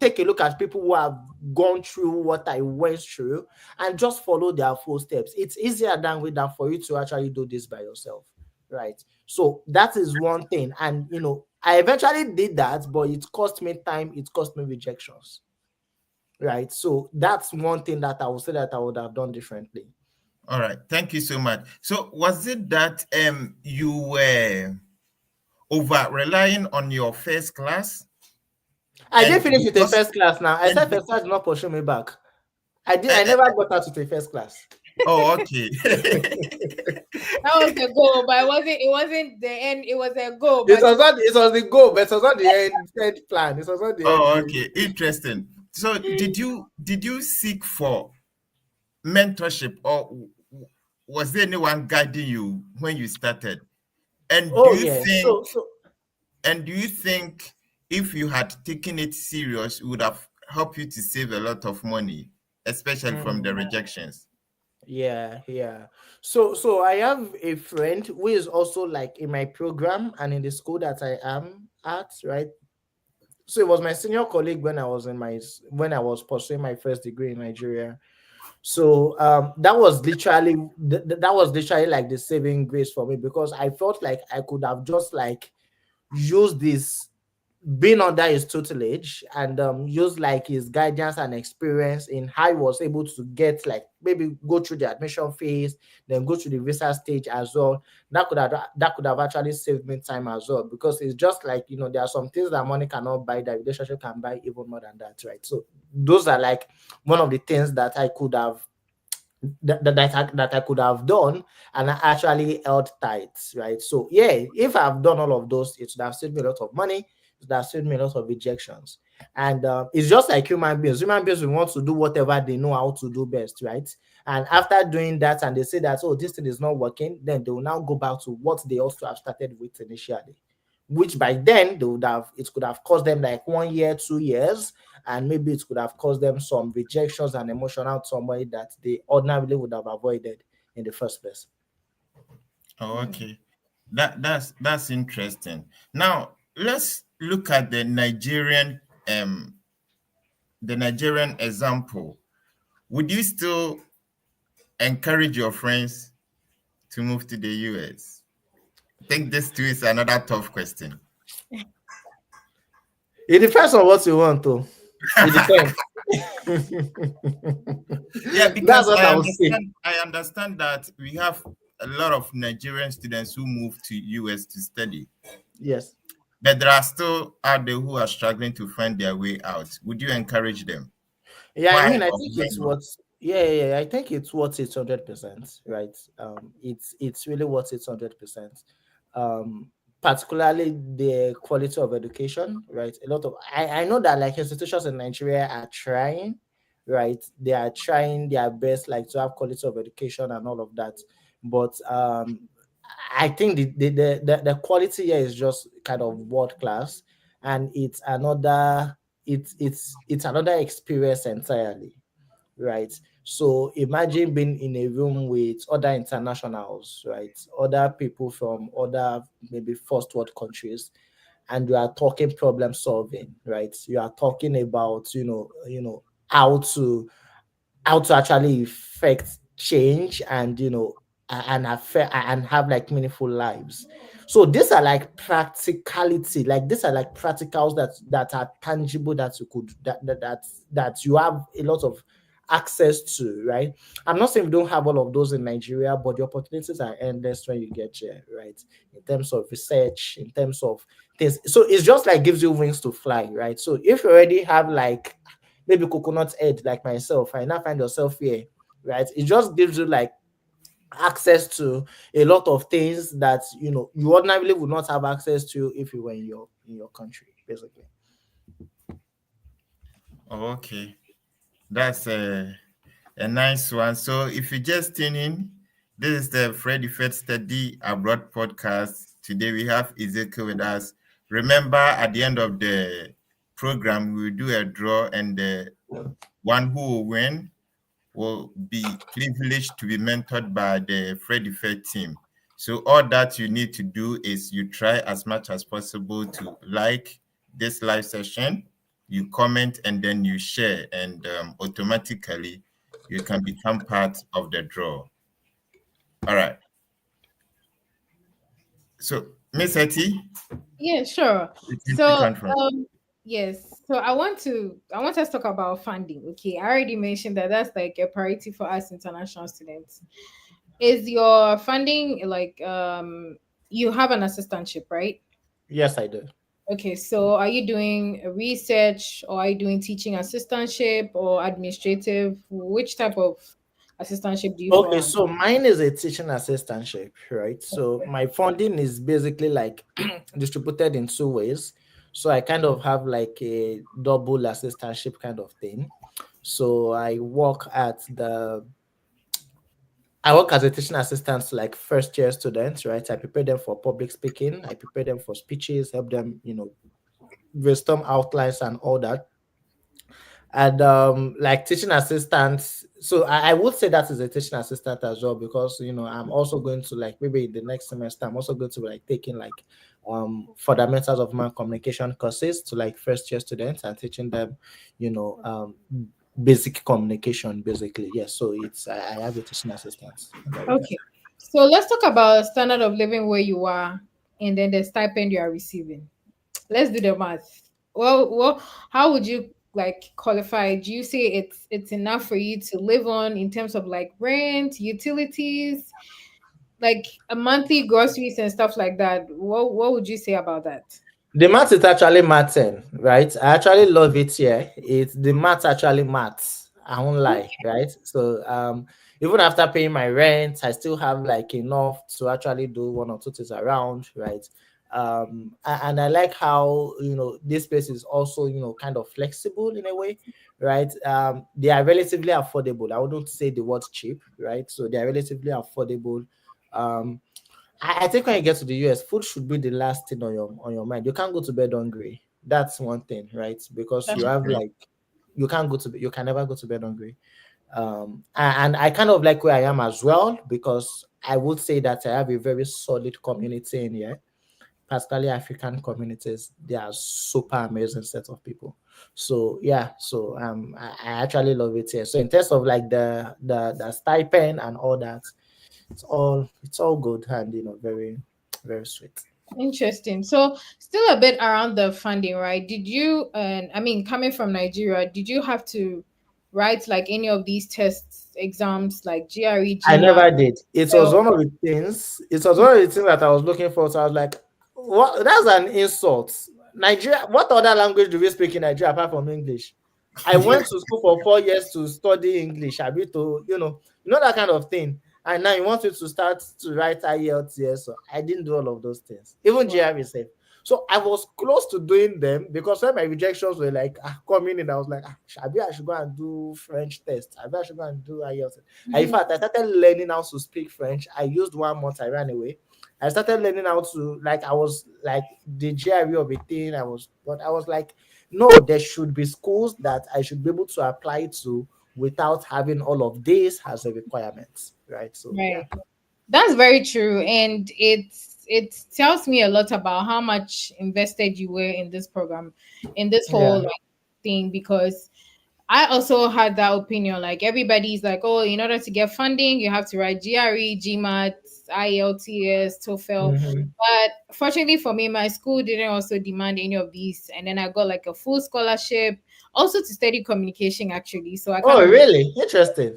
take a look at people who have gone through what I went through and just follow their footsteps. It's easier than for you to actually do this by yourself, right? So that is one thing. And I eventually did that, but it cost me time, it cost me rejections. Right. So that's one thing that I would say that I would have done differently. All right. Thank you so much. So was it that you were over relying on your first class? I did And finish with a because first class now. I and said be- first class did not pursue me back. I uh, never got out with a first class. oh, okay. That was the goal, but it wasn't the end. It was a goal, It but was not it was the goal, but it was not the end plan. It was not the end Oh, game. okay. Interesting. So did you seek for mentorship, or was there anyone guiding you when you started? And do Oh you yeah. think So and do you think if you had taken it serious, it would have helped you to save a lot of money, especially from the mm, rejections? yeah. So I have a friend who is also like in my program and in the school that I am at, right? So it was my senior colleague when I was pursuing my first degree in Nigeria. So that was literally like the saving grace for me, because I felt like I could have just like used this, being under his tutelage, and use like his guidance and experience in how he was able to get, like, maybe go through the admission phase, then go through the visa stage as well. That could have actually saved me time as well, because it's just like, there are some things that money cannot buy that relationship can buy even more than that, right? So those are like one of the things that I could have that I could have done, and I actually held tight, right? So yeah, if I've done all of those, it would have saved me a lot of money, it would have saved me a lot of rejections. And it's just like human beings. Human beings will want to do whatever they know how to do best, right? And after doing that, and they say that, oh, this thing is not working, then they will now go back to what they also have started with initially, which by then it could have cost them like 1 year, 2 years, and maybe it could have caused them some rejections and emotional turmoil that they ordinarily would have avoided in the first place. Oh, okay. That's interesting. Now let's look at the Nigerian example. Would you still encourage your friends to move to the US? I think this too is another tough question. It depends on what you want to. It depends. Yeah, That's because what I I would say. understand I understand that we have a lot of Nigerian students who move to US to study, Yes. but there are still out there who are struggling to find their way out. Would you encourage them? Yeah, I Why mean, I or think why it's not? what. Yeah. I think it's what it's 100%, right? It's really what it's 100%. Um, Particularly the quality of education, right? A lot of I know that like institutions in Nigeria are trying, right? They are trying their best, like to have quality of education and all of that, but I think the quality here is just kind of world class, and it's another experience entirely, right? So imagine being in a room with other internationals, right? Other people from other maybe first world countries, and you are talking problem solving, right? You are talking about, how to actually effect change, and and have like meaningful lives. So these are like practicality, like these are like practicals that are tangible, that you could that you have a lot of access to, right? I'm not saying we don't have all of those in Nigeria, but the opportunities are endless when you get here, right? In terms of research, in terms of things. So it's just like gives you wings to fly, right? So if you already have like maybe coconut head like myself, I now find yourself here, right? It just gives you like access to a lot of things that you ordinarily would not have access to if you were in your country, basically. Oh, okay. That's a nice one. So if you just tune in, this is the Freddy Fed Study Abroad podcast. Today we have Ezekiel with us, remember, at the end of the program, we will do a draw, and the one who will win will be privileged to be mentored by the Freddy Fair team. So all that you need to do is you try as much as possible to like this live session, you comment, and then you share, and automatically you can become part of the draw. All right. So, Miss Hetty, Yeah, sure. you can take So, on from. yes. So I want us to talk about funding. Okay, I already mentioned that that's like a priority for us international students. Is your funding like you have an assistantship, right? Yes, I do. Okay, so are you doing research or are you doing teaching assistantship or administrative? Which type of assistantship do you fall Okay, under? so mine is a teaching assistantship, right? So my funding is basically like distributed in two ways. So I kind of have like a double assistantship kind of thing. So I work as a teaching assistant to like first year students, right? I prepare them for public speaking, I prepare them for speeches, help them, brainstorm outlines and all that. And like teaching assistants, so I would say that is a teaching assistant as well, because I'm also going to, like, maybe in the next semester I'm also going to be like taking like fundamentals of mass communication courses to like first year students and teaching them you know um basic communication basically. Yes, so I have a teaching assistant under with that. Okay. So let's talk about standard of living where you are and then the stipend you are receiving. Let's do the math. Well, how would you like qualify? Do you say it's enough for you to live on in terms of like rent, utilities, like a monthly groceries and stuff like that? What would you say about that? The math is actually mathing, right? I actually love it here. It's the math actually maths. I won't lie, right? So even after paying my rent, I still have like enough to actually do one or two things around, right? And I like how this space is also kind of flexible in a way, right? They are relatively affordable. I wouldn't say the word cheap, right? So they are relatively affordable. Um, I think when you get to the US, food should be the last thing on your mind. You can't go to bed hungry. That's one thing, right? Because you That's have true. Okay. like you can never go to bed hungry. And I kind of like where I am as well, because I would say that I have a very solid community in here, particularly African communities. They are super amazing set of people. So yeah, so I actually love it here. So in terms of like the stipend and all that, it's all good and very very sweet. Interesting. So still a bit around the funding, right? Did you and I mean coming from Nigeria, did you have to write like any of these tests, exams like GRE, I GMAT? never did. It was one of the things. It was one of the things that I was looking for. So I was like, "What? That's an insult." Nigeria. What other language do we speak in Nigeria apart from English? I went to school for 4 years to study English. I be to that kind of thing. And now you want me to start to write IELTS. So I didn't do all of those things. Even Wow. GRE safe. So I was close to doing them, because when my rejections were like coming in, I was like, I should go and do French test. I should go and do IELTS. In Mhm. fact, I started learning how to speak French. I used 1 month, I ran away. I started learning how to, like, I was like the GRE of a thing. But I was like, no, there should be schools that I should be able to apply to without having all of this as a requirement, right? So yeah, Right. That's very true. And it tells me a lot about how much invested you were in this program, in this whole yeah. like thing, because I also had that opinion. Like everybody's like, oh, in order to get funding, you have to write GRE, GMAT, IELTS, TOEFL. Mhm. But fortunately for me, my school didn't also demand any of these. And then I got like a full scholarship, also to study communication actually. So I kind Oh, of really? Interesting.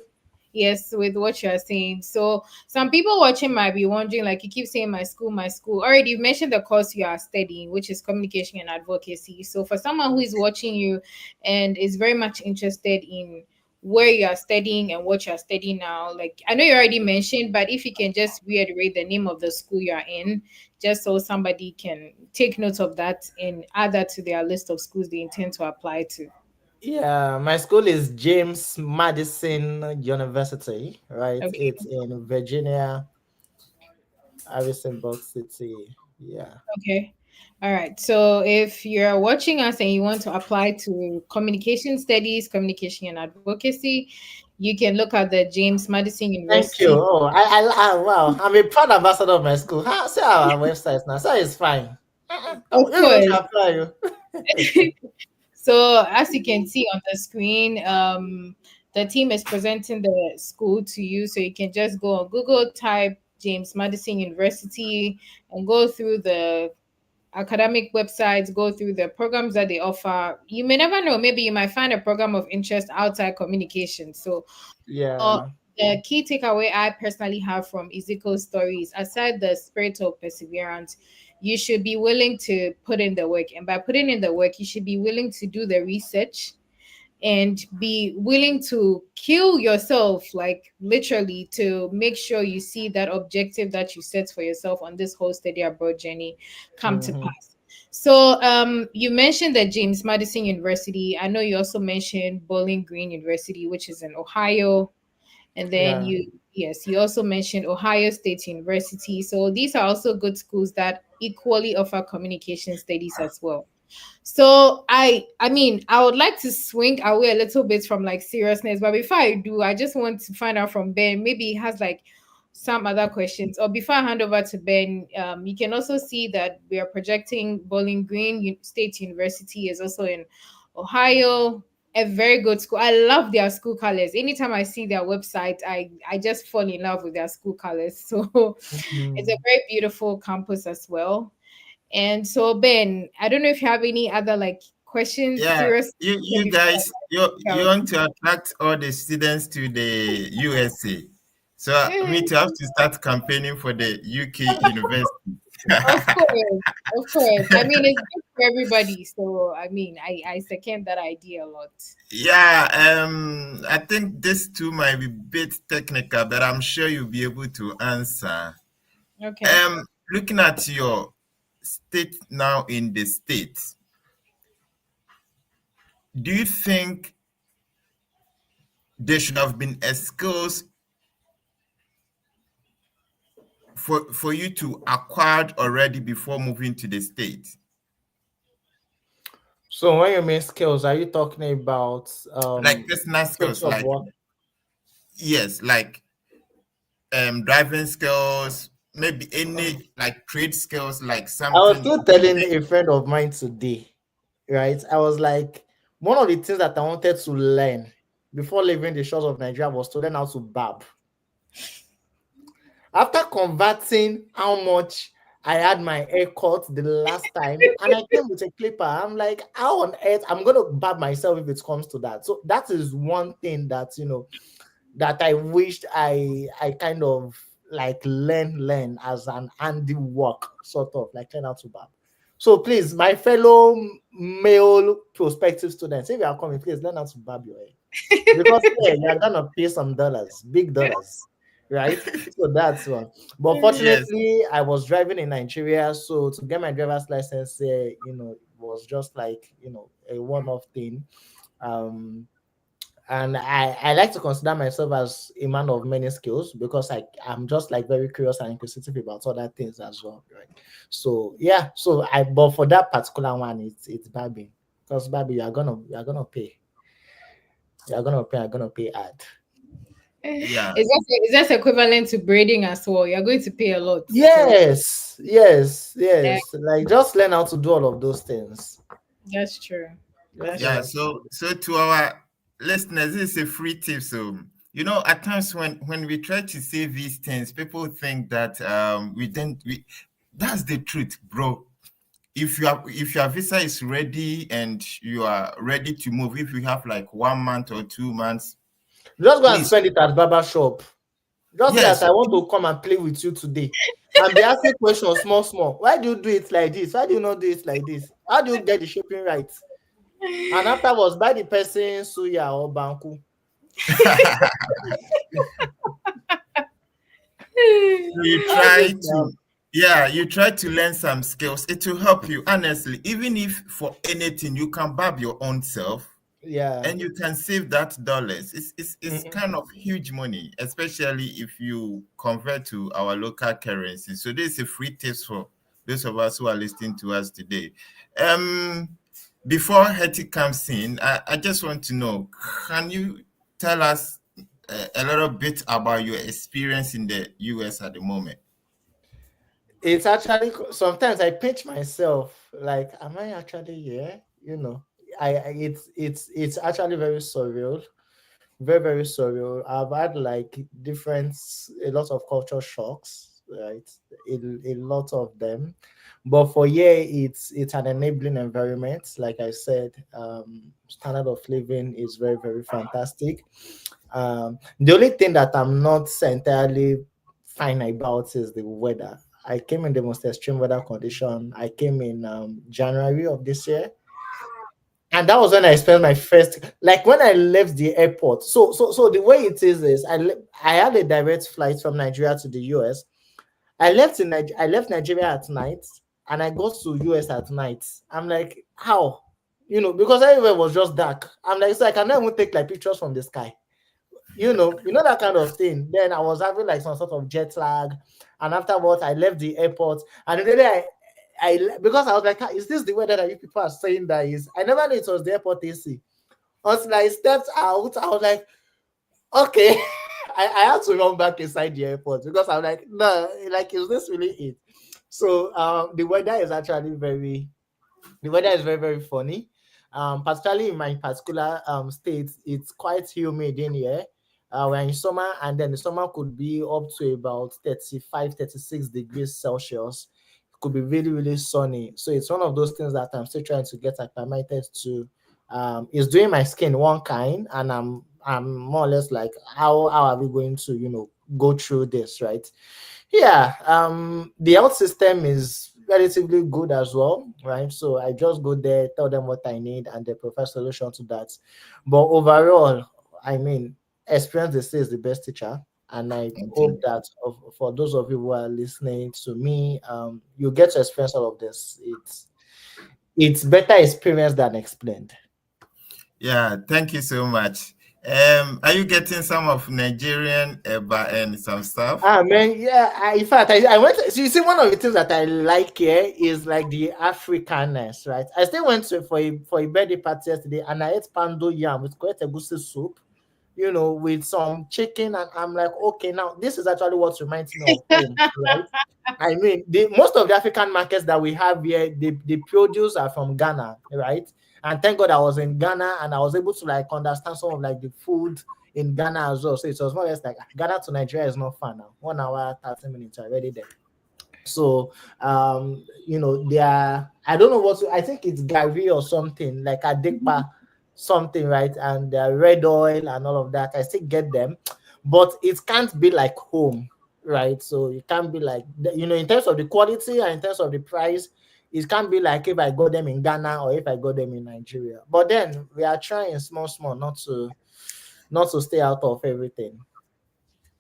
yes with what you're saying. So some people watching might be wondering, like you keep saying my school, my school. Already you mentioned the course you are studying, which is communication and advocacy. So for someone who is watching you and is very much interested in where you are studying and what you're studying now, like I know you already mentioned, but if you can just reiterate the name of the school you are in, just so somebody can take note of that and add that to their list of schools they intend to apply to. Yeah, my school is James Madison University, right? Okay. It's in Virginia, Harrisonburg City. Yeah. Okay. All right. So if you're watching us and you want to apply to communication studies, communication and advocacy, you can look at the James Madison Thank you. University. Oh, wow. I'm a proud ambassador of my school. Huh? See our website now. So it's fine. Of You course. can apply. You. So as you can see on the screen, the team is presenting the school to you. So you can just go on Google, type James Madison University, and go through the academic websites, go through the programs that they offer. You may never know, maybe you might find a program of interest outside communication. So Yeah. the key takeaway I personally have from Ezekiel's story is, aside the spirit of perseverance, you should be willing to put in the work. And by putting in the work, you should be willing to do the research and be willing to kill yourself, like literally, to make sure you see that objective that you set for yourself on this whole study abroad journey come to Mm-hmm. pass. So you mentioned that James Madison University. I know you also mentioned Bowling Green University, which is in Ohio. And then Yeah. you, yes, you also mentioned Ohio State University. So these are also good schools that equally offer communication studies as well. So I mean, I would like to swing away a little bit from like seriousness, but before I do, I just want to find out from Ben. Maybe he has like some other questions. Or before I hand over to Ben, you can also see that we are projecting Bowling Green State University is also in Ohio. A very good school. I love their school colors. Anytime I see their website, I just fall in love with their school colors. So it's a Mm. very beautiful campus as well. And so, Ben, I don't know if you have any other like questions, Yeah, serious question you before guys, I you want to attract all the students to the USA. So me go. to have to start campaigning for the UK university. Of course, of course. I mean, it's good for everybody. So, I mean, I second that idea a lot. Yeah, I think this too might be a bit technical, but I'm sure you'll be able to answer. Okay. Looking at your state now in the States, do you think there should have been a skills for you to acquired already before moving to the States? So when you mean skills, are you talking about Like personal skills skills, of like what? yes, like driving skills, maybe any like trade skills, like I was something still you telling think. a friend of mine today, right? I was like, one of the things that I wanted to learn before leaving the shores of Nigeria was to learn how to barb. After converting how much I had my hair cut the last time, and I came with a clipper, I'm like, how on earth I'm gonna barb myself if it comes to that? So that is one thing that that I wished I kind of like learn as an handiwork, sort of like learn how to barb. So please, my fellow male prospective students, if you are coming, please learn how to barb your hair. Because yeah, you're gonna pay some dollars, big dollars, right? So that's one. But Yes, fortunately, I was driving in Nigeria, so to get my driver's license, was just like a one-off thing. Um, and I like to consider myself as a man of many skills because I'm just like very curious and inquisitive about other things as well, right? So yeah, so I but for that particular one, it's barbing because barbie you're gonna pay ad. yeah, Is that equivalent to braiding as well? You're going to pay a lot. So, Yes, yes, yeah, yes. Like just learn how to do all of those things. that's true. Just That's learn yeah. how true. to do So to our listeners, this is a free tip. So at times when we try to say these things, people think that we don't. That's the truth, bro. If your visa is ready and you are ready to move, if you have like 1 month or 2 months, just go and please, spend it at barber shop. Just say that yes. I want to come and play with you today. And be asking questions small, small. Why do you do it like this? Why do you not do it like this? How do you get the shaping right? And afterwards, buy the person suya or banku. So you How try good to, yeah, you try to learn some skills. It will help you, honestly. Even if for anything you can barb your own self yeah. and you can save that dollars. It's Mhm. kind of huge money, especially if you convert to our local currency. So this is a free tips those of us who are listening to us today. Um, Before Hetty comes in, I just want to know, can you tell us a little bit about your experience in the US at the moment? It's actually sometimes I pinch myself, like, am I actually here? It's actually very surreal, very very surreal. I've had like different, a lot of culture shocks, right? A lot of them, but for here it's an enabling environment. Like I said, standard of living is very very fantastic. The only thing that I'm not entirely fine about is the weather. I came in the most extreme weather condition. I came in January of this year, and that was when I spent my first, like when I left the airport. So the way it is I had a direct flight from Nigeria to the US. I left Nigeria at night, and I got to US at night. I'm like, how? Because everywhere was just dark. I'm like, so I cannot even take like pictures from the sky. That kind of thing. Then I was having like some sort of jet lag, and afterwards I left the airport, and the day because I was like, "Ah, is this the weather that you people are saying that is?" I never knew it was the airport AC until I stepped out. I was like, okay. I had to run back inside the airport because I'm like, no, like, is this really it? So the weather is very, very funny. Particularly in my particular state, it's quite humid in here. We're in summer, and then the summer could be up to about 35, 36 degrees Celsius. It could be really, really sunny. So it's one of those things that I'm still trying to get acclimated to. It's doing my skin one kind, and I'm more or less like, how are we going to, go through this, right? Yeah, the health system is relatively good as well, right? So I just go there, tell them what I need, and they provide solution to that. But overall, I mean, experience they say is the best teacher, and I hope that for those of you who are listening to me, you get to experience all of this. It's better experience than explained. Yeah, thank you so much. Are you getting some of Nigerian and some stuff? Ah man, yeah. In fact, I went. So you see, one of the things that I like here is like the Africanness, right? I still went to for a birthday party yesterday, and I ate pando yam with quite a goosey soup, with some chicken, and I'm like, okay, now this is actually what reminds me of home, right? I mean, the most of the African markets that we have here, the produce are from Ghana, right? And thank God I was in Ghana, and I was able to like understand some of like the food in Ghana as well. So it was more or less like Ghana to Nigeria is not far now. 1 hour, 30 minutes already there. So they are, I don't know I think it's Gary or something, like a Adikpa something, right? And red oil and all of that. I still get them, but it can't be like home, right? So it can't be like, in terms of the quality and in terms of the price, it can't be like if I got them in Ghana or if I got them in Nigeria. But then we are trying small, not to stay out of everything.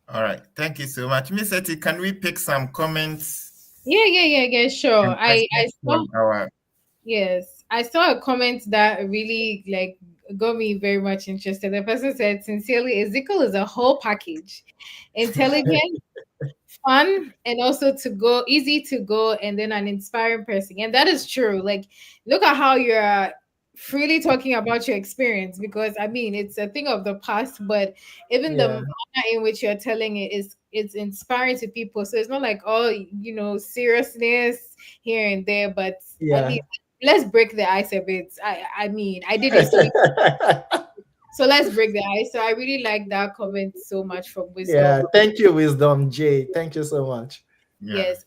All right, thank you so much. Miss Etty, can we pick some comments Yeah, sure. and I questions saw, from our yes, I saw a comment that really like got me very much interested. The person said, sincerely, Ezekiel is a whole package. Intelligent, fun, and also to go easy to go, and then an inspiring person. And that is true. Like, look at how you're freely talking about your experience, because I mean it's a thing of the past, but even the Yeah, manner in which you're telling it is, it's inspiring to people. So it's not like, oh, seriousness here and there, but at yeah. least let's break the ice a bit. I mean, I did a speech, so let's break the ice. So I really like that comment so much from Wisdom. Yeah, thank you, Wisdom J. Thank you so much. yeah. Yes.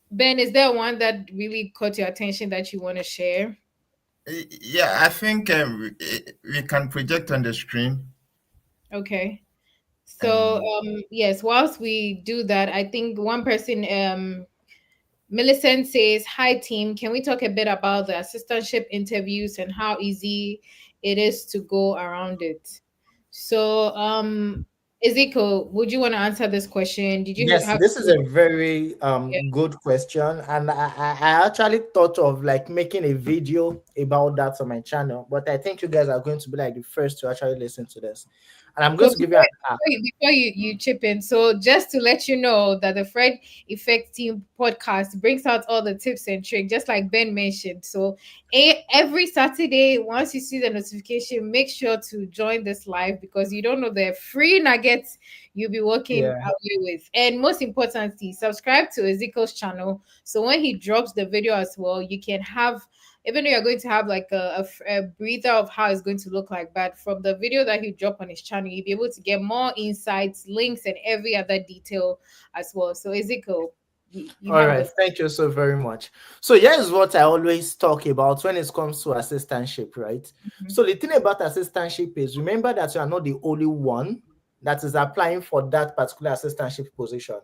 Ben, is there one that really caught your attention that you want to share? Yeah, I think we can project on the screen. Okay. So, And yes, whilst we do that, I think one person, Millicent says, "Hi team, can we talk a bit about the assistantship interviews and how easy it is to go around it?" So, Ezekiel, would you want to answer this question? Did you Yes, have? this is a very Yeah. good question, and I actually thought of like making a video about that on my channel, but I think you guys are going to be like the first to actually listen to this. And I'm going So to give you an app. before you chip in, so just to let you know that the Fred Effect Team podcast brings out all the tips and tricks, just like Ben mentioned. So every Saturday, once you see the notification, make sure to join this live because you don't know the free nuggets you'll be walking Yeah. away with. And most importantly, subscribe to Ezekiel's channel. So when he drops the video as well, you can have, even though you're going to have like a breather of how it's going to look like, but from the video that he dropped on his channel, you'll be able to get more insights, links, and every other detail as well. So Ezekiel, you All have right, this. thank you so very much. So here's what I always talk about when it comes to assistantship, right? Mhm. So the thing about assistantship is remember that you are not the only one that is applying for that particular assistantship position.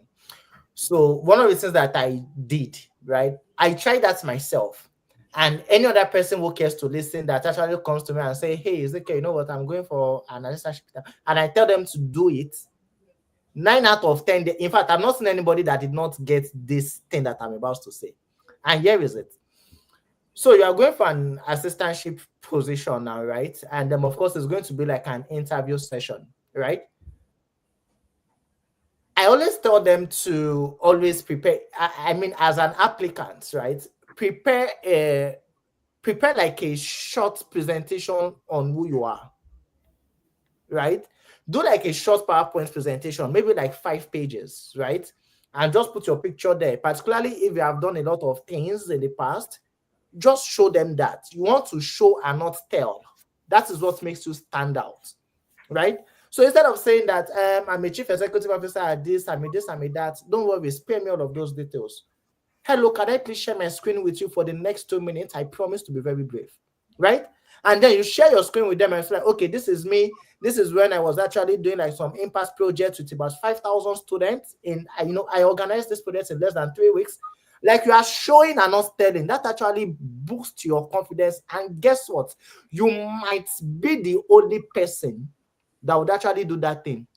So one of the things that I did, right? I tried that myself. And any other person who cares to listen that actually comes to me and say, hey, is it okay? You know what? I'm going for an assistantship. And I tell them to do it. 9 out of 10, in fact, I've not seen anybody that did not get this thing that I'm about to say. And here is it. So you are going for an assistantship position now, right? And then, of course, it's going to be like an interview session, right? I always tell them to always prepare. I mean, as an applicant, right? Prepare like a short presentation on who you are, right? Do like a short PowerPoint presentation, maybe like 5 pages, right? And just put your picture there. Particularly if you have done a lot of things in the past, just show them that. You want to show and not tell. That is what makes you stand out, right? So instead of saying that I'm a chief executive officer at this, I'm a this, I'm a that, don't worry, spare me all of those details. Hello, can I please share my screen with you for the next 2 minutes? I promise to be very brief, right? And then you share your screen with them and say, like, okay, this is me. This is when I was actually doing like some impact projects with about 5,000 students. I organized this project in less than 3 weeks. Like you are showing and not telling, that actually boosts your confidence. And guess what? You might be the only person that would actually do that thing,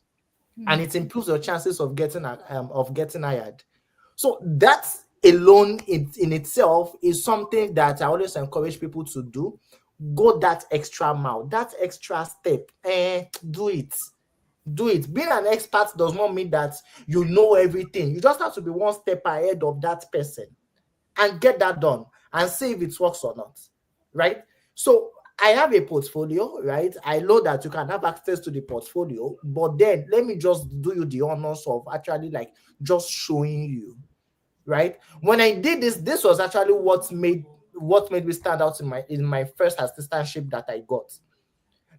and it improves your chances of getting hired. So that alone in itself is something that I always encourage people to do. Go that extra mile, that extra step, do it. Do it. Being an expert does not mean that you know everything. You just have to be one step ahead of that person and get that done and see if it works or not, right? So I have a portfolio, right? I know that you can have access to the portfolio, but then let me just do you the honors of actually like just showing you, right? When I did this was actually what made me stand out in my first assistantship that I got.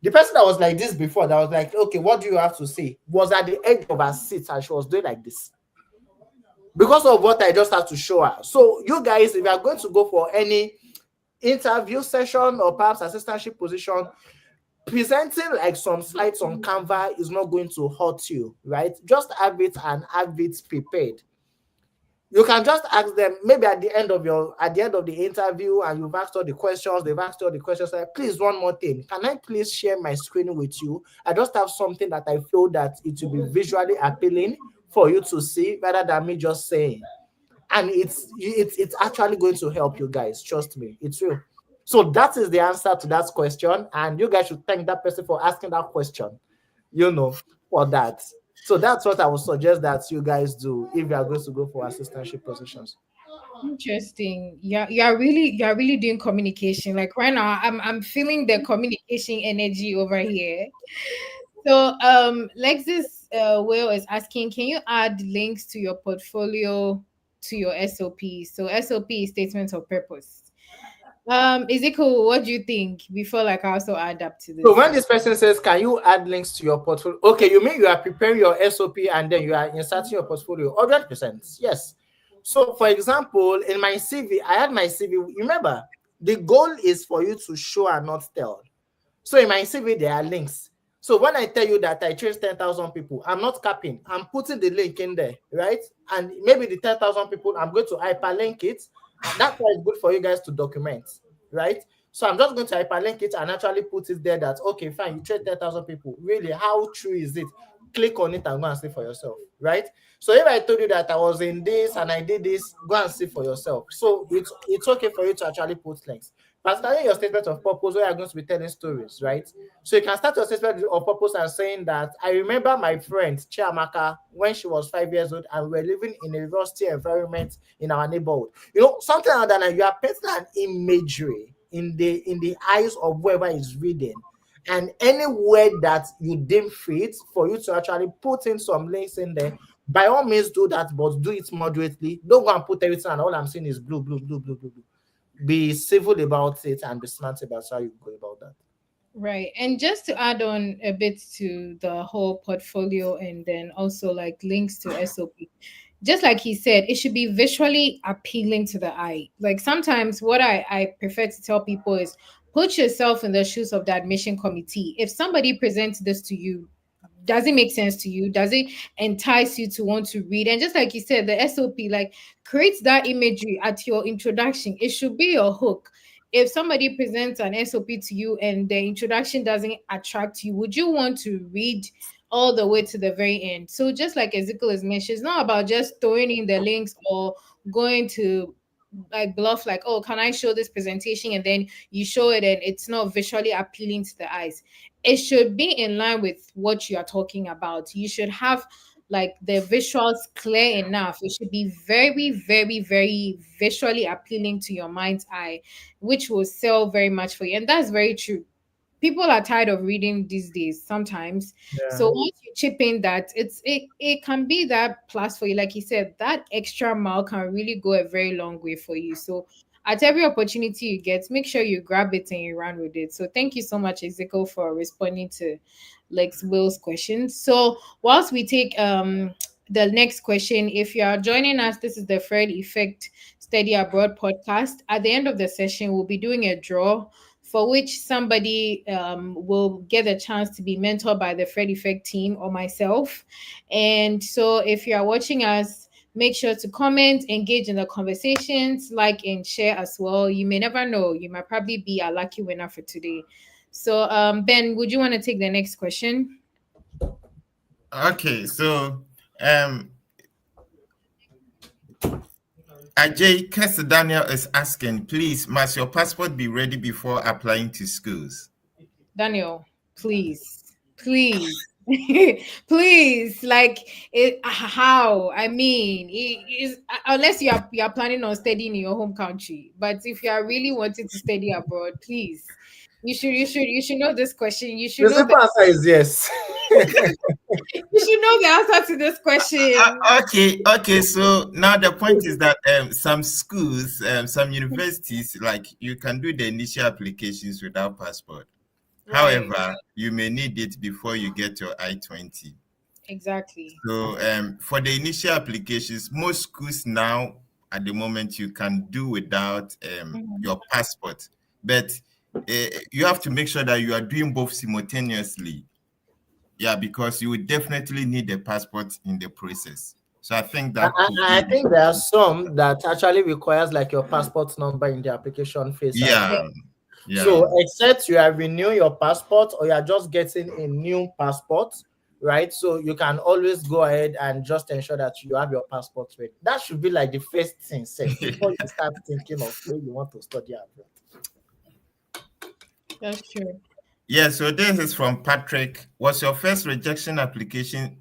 The person that was like this before, that was like, okay, what do you have to say, was at the edge of her seat and she was doing like this because of what I just had to show her. So you guys, if you are going to go for any interview session or perhaps assistantship position, presenting like some slides on Canva is not going to hurt you, right? Just have it and have it prepared. You can just ask them maybe at the end of the interview, and you've asked all the questions, they've asked all the questions, like, please, one more thing, can I please share my screen with you? I just have something that I feel that it will be visually appealing for you to see rather than me just saying. And it's actually going to help you guys, trust me, it's real. So that is the answer to that question, and you guys should thank that person for asking that question, for that. So that's what I would suggest that you guys do if you are going to go for assistantship positions. Interesting. Yeah, you are really doing communication. Like right now, I'm feeling the communication energy over here. So Lexus Will is asking, can you add links to your portfolio to your SOP? So SOP is statement of purpose. Ezekiel, what do you think? Before like I also add up to So this. when this person says, can you add links to your portfolio? Okay, you mean you are preparing your SOP and then you are inserting your portfolio? 100%. Yes. So for example, in my CV, I had my CV. Remember, the goal is for you to show and not tell. So in my CV, there are links. So when I tell you that I changed 10,000 people, I'm not capping. I'm putting the link in there, right? And maybe the 10,000 people, I'm going to hyperlink it. And that's why it's good for you guys to document, right? So I'm just going to hyperlink it and actually put it there that, okay, fine, you trained 10,000 people. Really, how true is it? Click on it and go and see for yourself, right? So if I told you that I was in this and I did this, go and see for yourself. So it's okay for you to actually put links. particularly your statement of purpose, where you're going to be telling stories, right? So you can start your statement of purpose and saying that I remember my friend Chiamaka when she was 5 years old and we were living in a rusty environment in our neighborhood. Something like that, and you are painting an imagery in the eyes of whoever is reading. And any word that you deem fit for you to actually put in some links in there, by all means do that, but do it moderately. Don't go and put everything and all I'm saying is blue, blue, blue, blue, blue, blue. Be civil about it and be smart about how you go about that. Right. And just to add on a bit to the whole portfolio and then also like links to SOP, just like he said, it should be visually appealing to the eye. Like sometimes what I prefer to tell people is put yourself in the shoes of the admission committee. If somebody presents this to you, does it make sense to you? Does it entice you to want to read? And just like you said, the SOP like creates that imagery at your introduction. It should be your hook. If somebody presents an SOP to you and the introduction doesn't attract you, would you want to read all the way to the very end? So just like Ezekiel has mentioned, it's not about just throwing in the links or going to like bluff like, oh, can I show this presentation, and then you show it and it's not visually appealing to the eyes. It should be in line with what you are talking about. You should have like the visuals clear enough. It should be very, very, very visually appealing to your mind's eye, which will sell very much for you. And that's very true. People are tired of reading these days sometimes. So Yeah. once you chip in that, it can be that plus for you. Like you said, that extra mile can really go a very long way for you. So at every opportunity you get, make sure you grab it and you run with it. So thank you so much, Ezekiel, for responding to Lex Will's question. So whilst we take the next question, if you are joining us, this is the Fred Effect Study Abroad podcast. At the end of the session, we'll be doing a draw for which somebody will get a chance to be mentored by the Fred Effect team or myself. And so if you are watching us, make sure to comment, engage in the conversations, like and share as well. You may never know. You might probably be a lucky winner for today. So Ben, would you want to take the next question? Okay, so um Ajay Kester Daniel is asking, please, must your passport be ready before applying to schools? Daniel, please, please, please, like it. How? I mean, it is unless you are planning on studying in your home country. But if you are really wanting to study abroad, please, you should know this question. You should The know simple that answer is yes. you should know the answer to this question. Okay. So now the point is that some schools, some universities, like you can do the initial applications without passport. Right? However, you may need it before you get your I-20. Exactly. So for the initial applications, most schools now at the moment you can do without Mhm. your passport, but you have to make sure that you are doing both simultaneously. Yeah, because you would definitely need a passport in the process. So I think I, that could I I be, think there are some that actually requires like your passport number in the application phase as yeah, well. yeah. So except you are renewing your passport or you are just getting a new passport, right? So you can always go ahead and just ensure that you have your passport ready. That should be like the first thing safe before you start thinking of where you want to study abroad. That's true. Yeah, so this is from Patrick. Was your first rejection application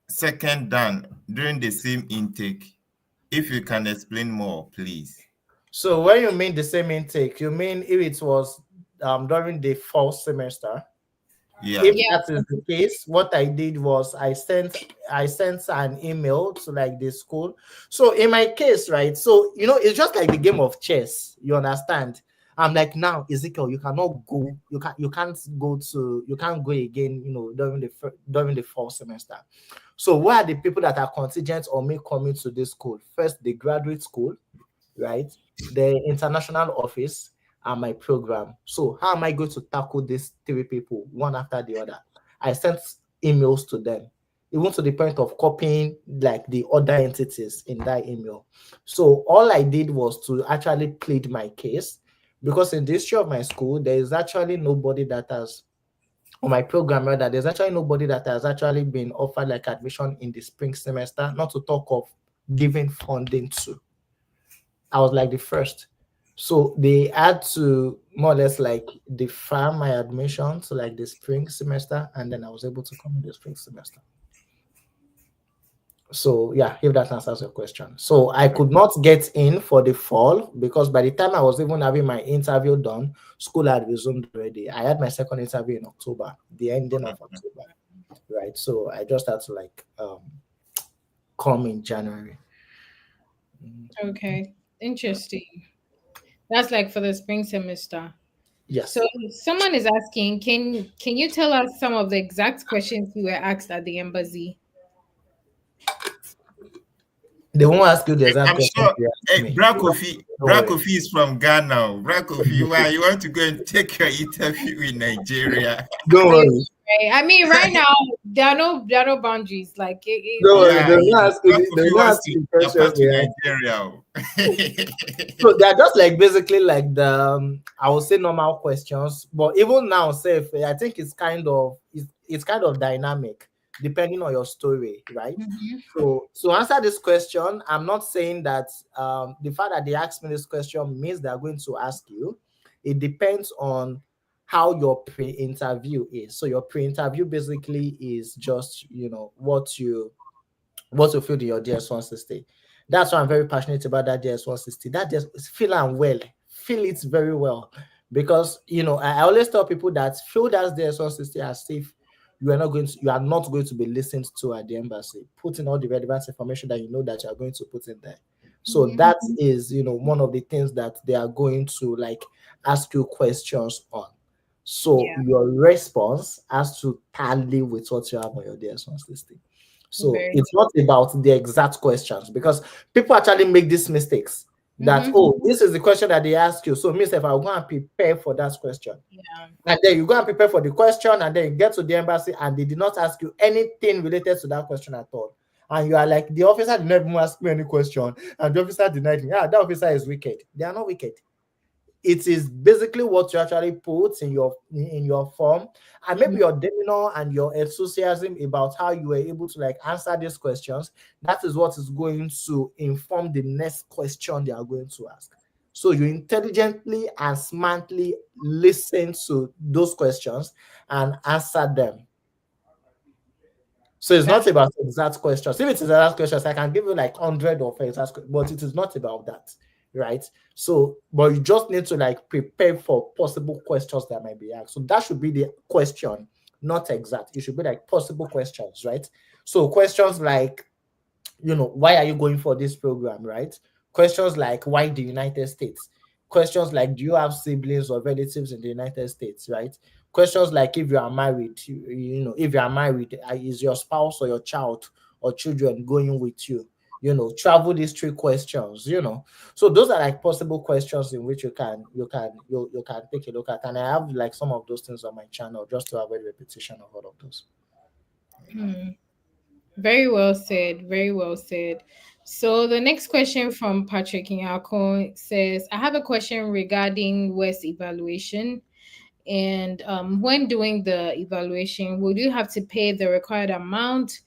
second done during the same intake? If you can explain more, please. So when you mean the same intake, you mean if it was during the fall semester? Yeah. If Yeah. that is the case, what I did was I sent an email to like the school. So in my case, right? So it's just like the game of chess. You understand? I'm like, now Ezekiel, you cannot go. You can't go again. During the fall semester. So what are the people that are contingent on me coming to this school? First, the graduate school, right? The international office and my program. So how am I going to tackle these three people one after the other? I sent emails to them, even to the point of copying like the other entities in that email. So all I did was to actually plead my case because in the history of my school, there is actually nobody that has on my program rather, there's actually nobody that has actually been offered like admission in the spring semester, not to talk of giving funding to. I was like the first. So they had to more or less like defer my admission to like the spring semester, and then I was able to come in the spring semester. So yeah, if that answers your question. So I could not get in for the fall because by the time I was even having my interview done, school had resumed already. I had my second interview in October, the ending of October, right? So I just had to like come in January. Okay, interesting. That's like for the spring semester. So Yes. someone is asking, can you tell us some of the exact questions you were asked at the embassy? They won't ask you the exact I'm questions sure. you asked Hey, me. Bra Don't worry. Kofi is from Ghana. Bra Kofi, why you want to go and take your interview in Nigeria? Don't Wait, worry. right. I mean, right now there are no boundaries. Like Don't worry. Yeah, They'll not ask you Bra they'll Kofi not wants ask to you the questions depart to they ask. Nigeria. So they're just like basically like the I would say normal questions, but even now, say I think it's kind of dynamic depending on your story, right? Mhm. So to answer this question, I'm not saying that the fact that they asked me this question means they're going to ask you. It depends on how your pre-interview is. So your pre-interview basically is just what you feel in your DS160. That's why I'm very passionate about that DS160. That just feel and well, feel it very well. Because I always tell people that feel that DS160 as if you are not going to be listened to at the embassy. Put in all the relevant information that you know that you are going to put in there. So Mhm. that is one of the things that they are going to like ask you questions on. So Yeah, your response has to tally with what you have on your DS160. So very. it's not about the exact questions because people actually make these mistakes that, Mm-hmm. oh, this is the question that they ask you. So me, if I'll go and prepare for that question. Yeah. And then you go and prepare for the question, and then you get to the embassy and they did not ask you anything related to that question at all. And you are like, the officer did not even ask me any question, and the officer denied me. Ah, that officer is wicked. They are not wicked. It is basically what you actually put in your form, and maybe your demeanor and your enthusiasm about how you were able to like answer these questions. That is what is going to inform the next question they are going to ask. So you intelligently and smartly listen to those questions and answer them. So it's not That's about exact questions. If it is exact questions, I can give you like 100 of exact, but it is not about that, right? So, but you just need to like prepare for possible questions that might be asked. So that should be the question, not exact. It should be like possible questions, right? So questions like, why are you going for this program, right? Questions like, why the United States? Questions like, do you have siblings or relatives in the United States, right? Questions like, if you are married, if you are married, is your spouse or your child or children going with you? Travel history questions. So those are like possible questions in which you can take a look at. And I have like some of those things on my channel just to avoid repetition of all of those. very well said. Very well said. So the next question from Patrick Inyako says, I have a question regarding West evaluation. And when doing the evaluation, would you have to pay the required amount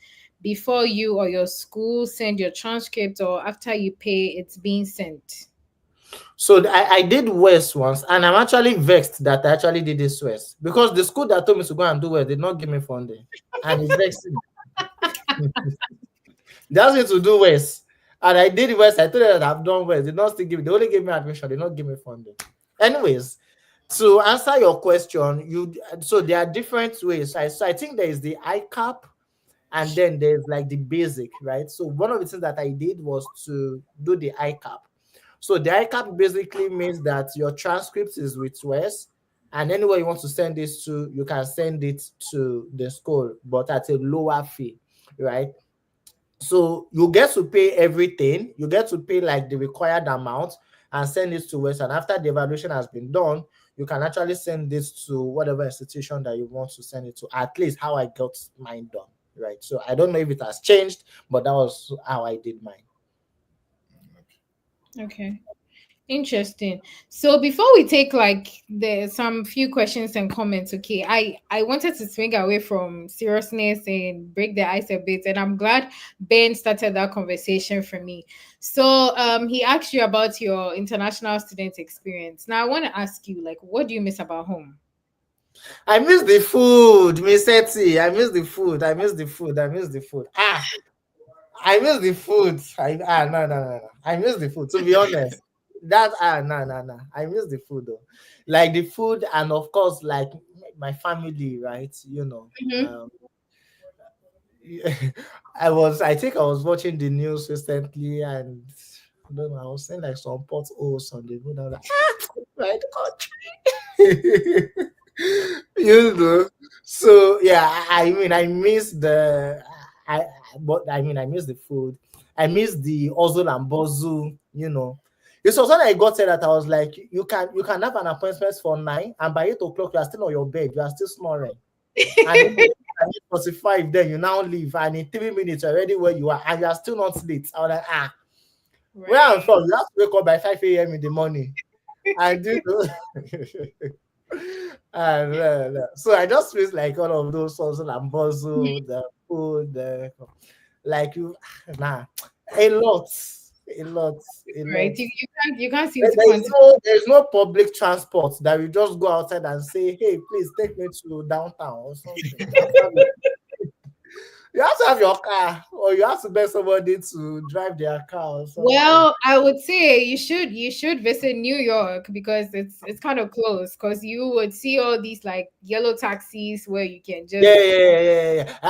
before you or your school send your transcript, or after you pay, it's being sent? So I did West once, and I'm actually vexed that I actually did this West because the school that told me to go and do West did not give me funding, and it vexed me. They asked me to do West, and I did West. I told them that I've done West. They did not still give me. They only gave me admission. They did not give me funding. Anyways, to answer your question, so there are different ways. So I think there is the ICAP, and then there's like the basic, right? So one of the things that I did was to do the ICAP. So the ICAP basically means that your transcript is with Wes, and anywhere you want to send this to, you can send it to the school, but at a lower fee, right? So you get to pay everything. You get to pay like the required amount and send it to West. And after the evaluation has been done, you can actually send this to whatever institution that you want to send it to. At least how I got mine done, right? So I don't know if it has changed, but that was how I did mine. Okay. Interesting. So before we take like the some few questions and comments, okay, I wanted to swing away from seriousness and break the ice a bit, and I'm glad Ben started that conversation for me. So he asked you about your international student experience. Now I want to ask you, like, what do you miss about home? I miss the food, Miss Etty. I miss the food. I miss the food. I miss the food. I miss the food. No, no, no, no. I miss the food. To be honest, no, no, no. I miss the food though, like the food, and of course, like my family, right? Mm-hmm. I think I was watching the news recently, and I don't know, I was seeing like some potholes on the road. I was like, right country. So yeah, I mean, I miss I but I mean, I miss the food. I miss the hustle and bustle. It was when I got there that I was like, you can have an appointment for 9, and by 8 o'clock you are still on your bed, you are still snoring. And then at 8:45, then you now leave, and in 3 minutes you're already where you are, and you are still not late. I was like, where I'm Right. from, you have to wake up by 5 a.m. in the morning. And so I just miss like all of those hustle and bustle, the food, the like you nah, a lot, a lot, a Right. lot. You can't seem There- to There's quantify. no there's no public transport that you just go outside and say, hey, please take me to downtown or something. You have to have your car, or you have to beg somebody to drive their car or something. Well, I would say you should visit New York because it's kind of close because you would see all these like yellow taxis where you can Yeah, just yeah, yeah, yeah, yeah.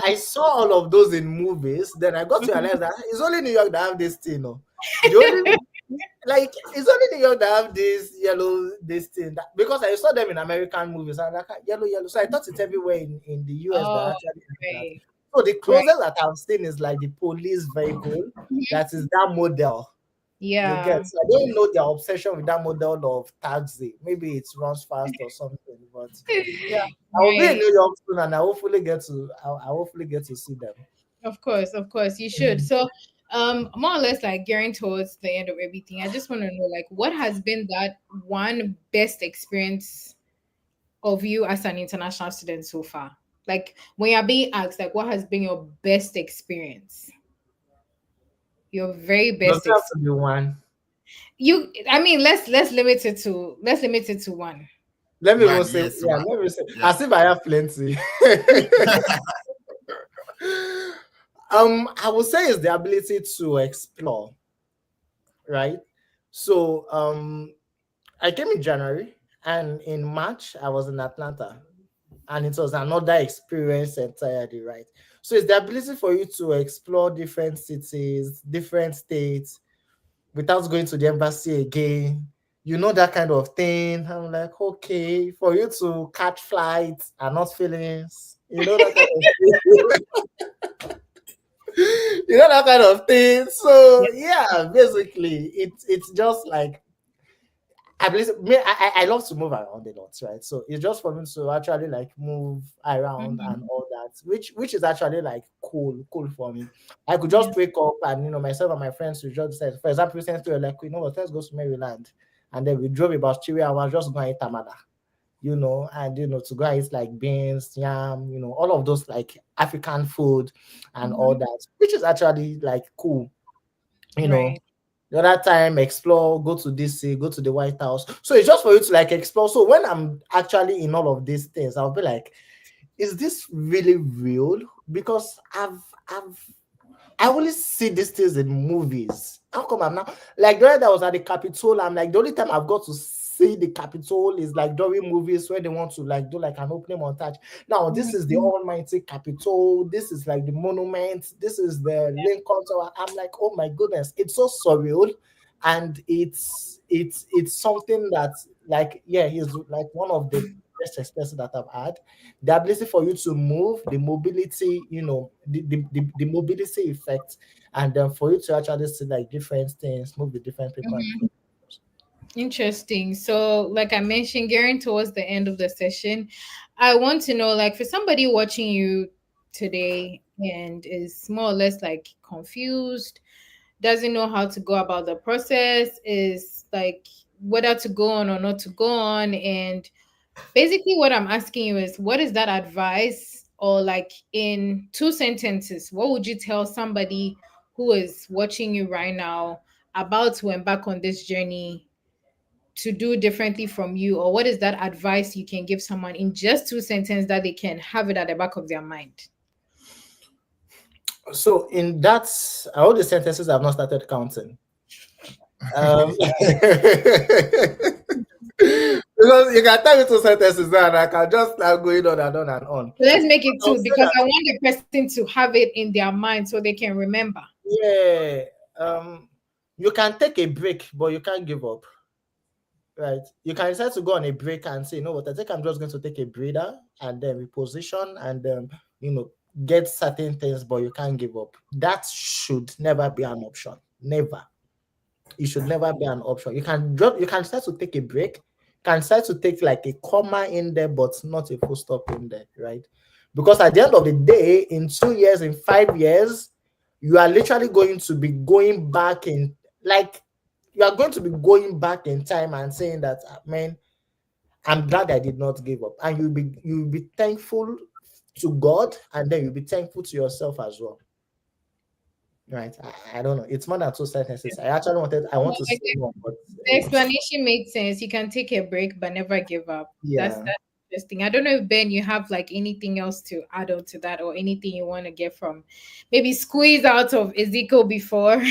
I saw all of those in movies. Then I got to realize that it's only New York that have this thing. No, the only like it's only New York that have this yellow this thing because I saw them in American movies and like yellow, yellow. So I thought it's everywhere in the US that oh actually have that. right, So the right. closest that I've seen is like the police vehicle that is that model. You Yeah, get, so I don't know their obsession with that model of taxi. Maybe it runs fast or something, but yeah, I will be in right. New York soon, and I hopefully get to see them. Of course, you should. Mhm. So, more or less like gearing towards the end of everything, I just want to know like what has been that one best experience of you as an international student so far? Like when you're being asked, like what has been your best experience? Your very Does best it have experience. to be one? I mean, let's limit it to one. Let me even One, say, yes, yeah, one. let me say, Yeah. as if I have plenty. I would say it's the ability to explore, right? So, I came in January, and in March I was in Atlanta, and it was another experience entirely, right? So it's the ability for you to explore different cities, different states, without going to the embassy again. That kind of thing. I'm like, okay, for you to catch flights and not feelings, that kind of that kind of thing. So yeah, basically, it's just like I believe I love to move around a lot, right? So it's just for me to actually like move around and Mhm. all that, which is actually like cool for me. I could Yeah. just wake up and myself and my friends would just say, for example, recently we were like, what, let's go to Maryland, and then we drove about 3 hours just going to eat tamada, and to go and eat like beans, yam, all of those like African food and all Mhm. that, which is actually like cool, you know Right. the other time, explore, go to DC, go to the White House. So it's just for you to like explore. So when I'm actually in all of these things, I'll be like, is this really real? Because I only see these things in movies. How come I'm now like the other day I was at the Capitol? I'm like, the only time I've got to see the Capitol is like during movies where they want to like do like an opening montage. Now this is the Mhm. almighty Capitol. This is like the monument. This is the Lincoln Tower. I'm like, oh my goodness, it's so surreal, and it's something that like yeah, he's like one of the best experiences that I've had. The ability for you to move, the mobility, the mobility effect, and then for you to actually see like different things, move with different people and Mhm. different. Interesting. So, like I mentioned, gearing towards the end of the session, I want to know, like, for somebody watching you today and is more or less like confused, doesn't know how to go about the process, is like whether to go on or not to go on. And basically what I'm asking you is, what is that advice, or like in two sentences, what would you tell somebody who is watching you right now, about to embark on this journey, to do differently from you? Or what is that advice you can give someone in just two sentences that they can have it at the back of their mind? So in that, all the sentences I've not started counting. Because you can tell me two sentences now, and I can just start going on and on and on. Let's make it I'll two, say because that, I want the person to have it in their mind so they can remember. yeah, you can take a break, but you can't give up. Right? You can decide to go on a break and say, you know what, I think I'm just going to take a breather and then reposition and get certain things, but you can't give up. That should never be an option. Never. It should never be an option. You can start to take a break, can start to take like a comma in there, but not a full stop in there, right? Because at the end of the day, in 2 years, in 5 years, you are literally going to be going back in, like, you are going to be going back in time and saying that, man, I'm glad I did not give up. And you'll be thankful to God, and then you'll be thankful to yourself as well. Right. I don't know. It's more than two sentences. I want to say more, but The explanation made sense. You can take a break but never give up. yeah. That's interesting. I don't know if Ben, you have like anything else to add on to that, or anything you want to get from, maybe squeeze out of Ezekiel before.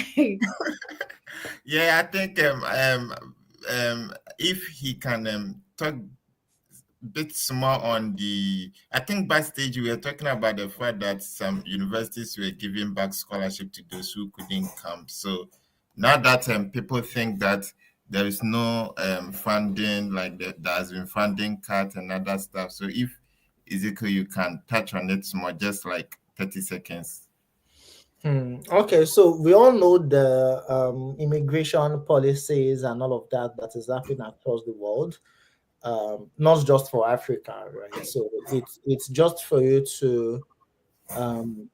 Yeah, I think if he can talk bit small on the, I think backstage we were talking about the fact that some universities were giving back scholarship to those who couldn't come. So now that people think that there is no funding, like there has been funding cut and other stuff. So if Ezekiel, you can touch on it more, just like 30 seconds. Okay, so we all know the immigration policies and all of that is happening across the world, not just for Africa, right? So it's just for you to, um,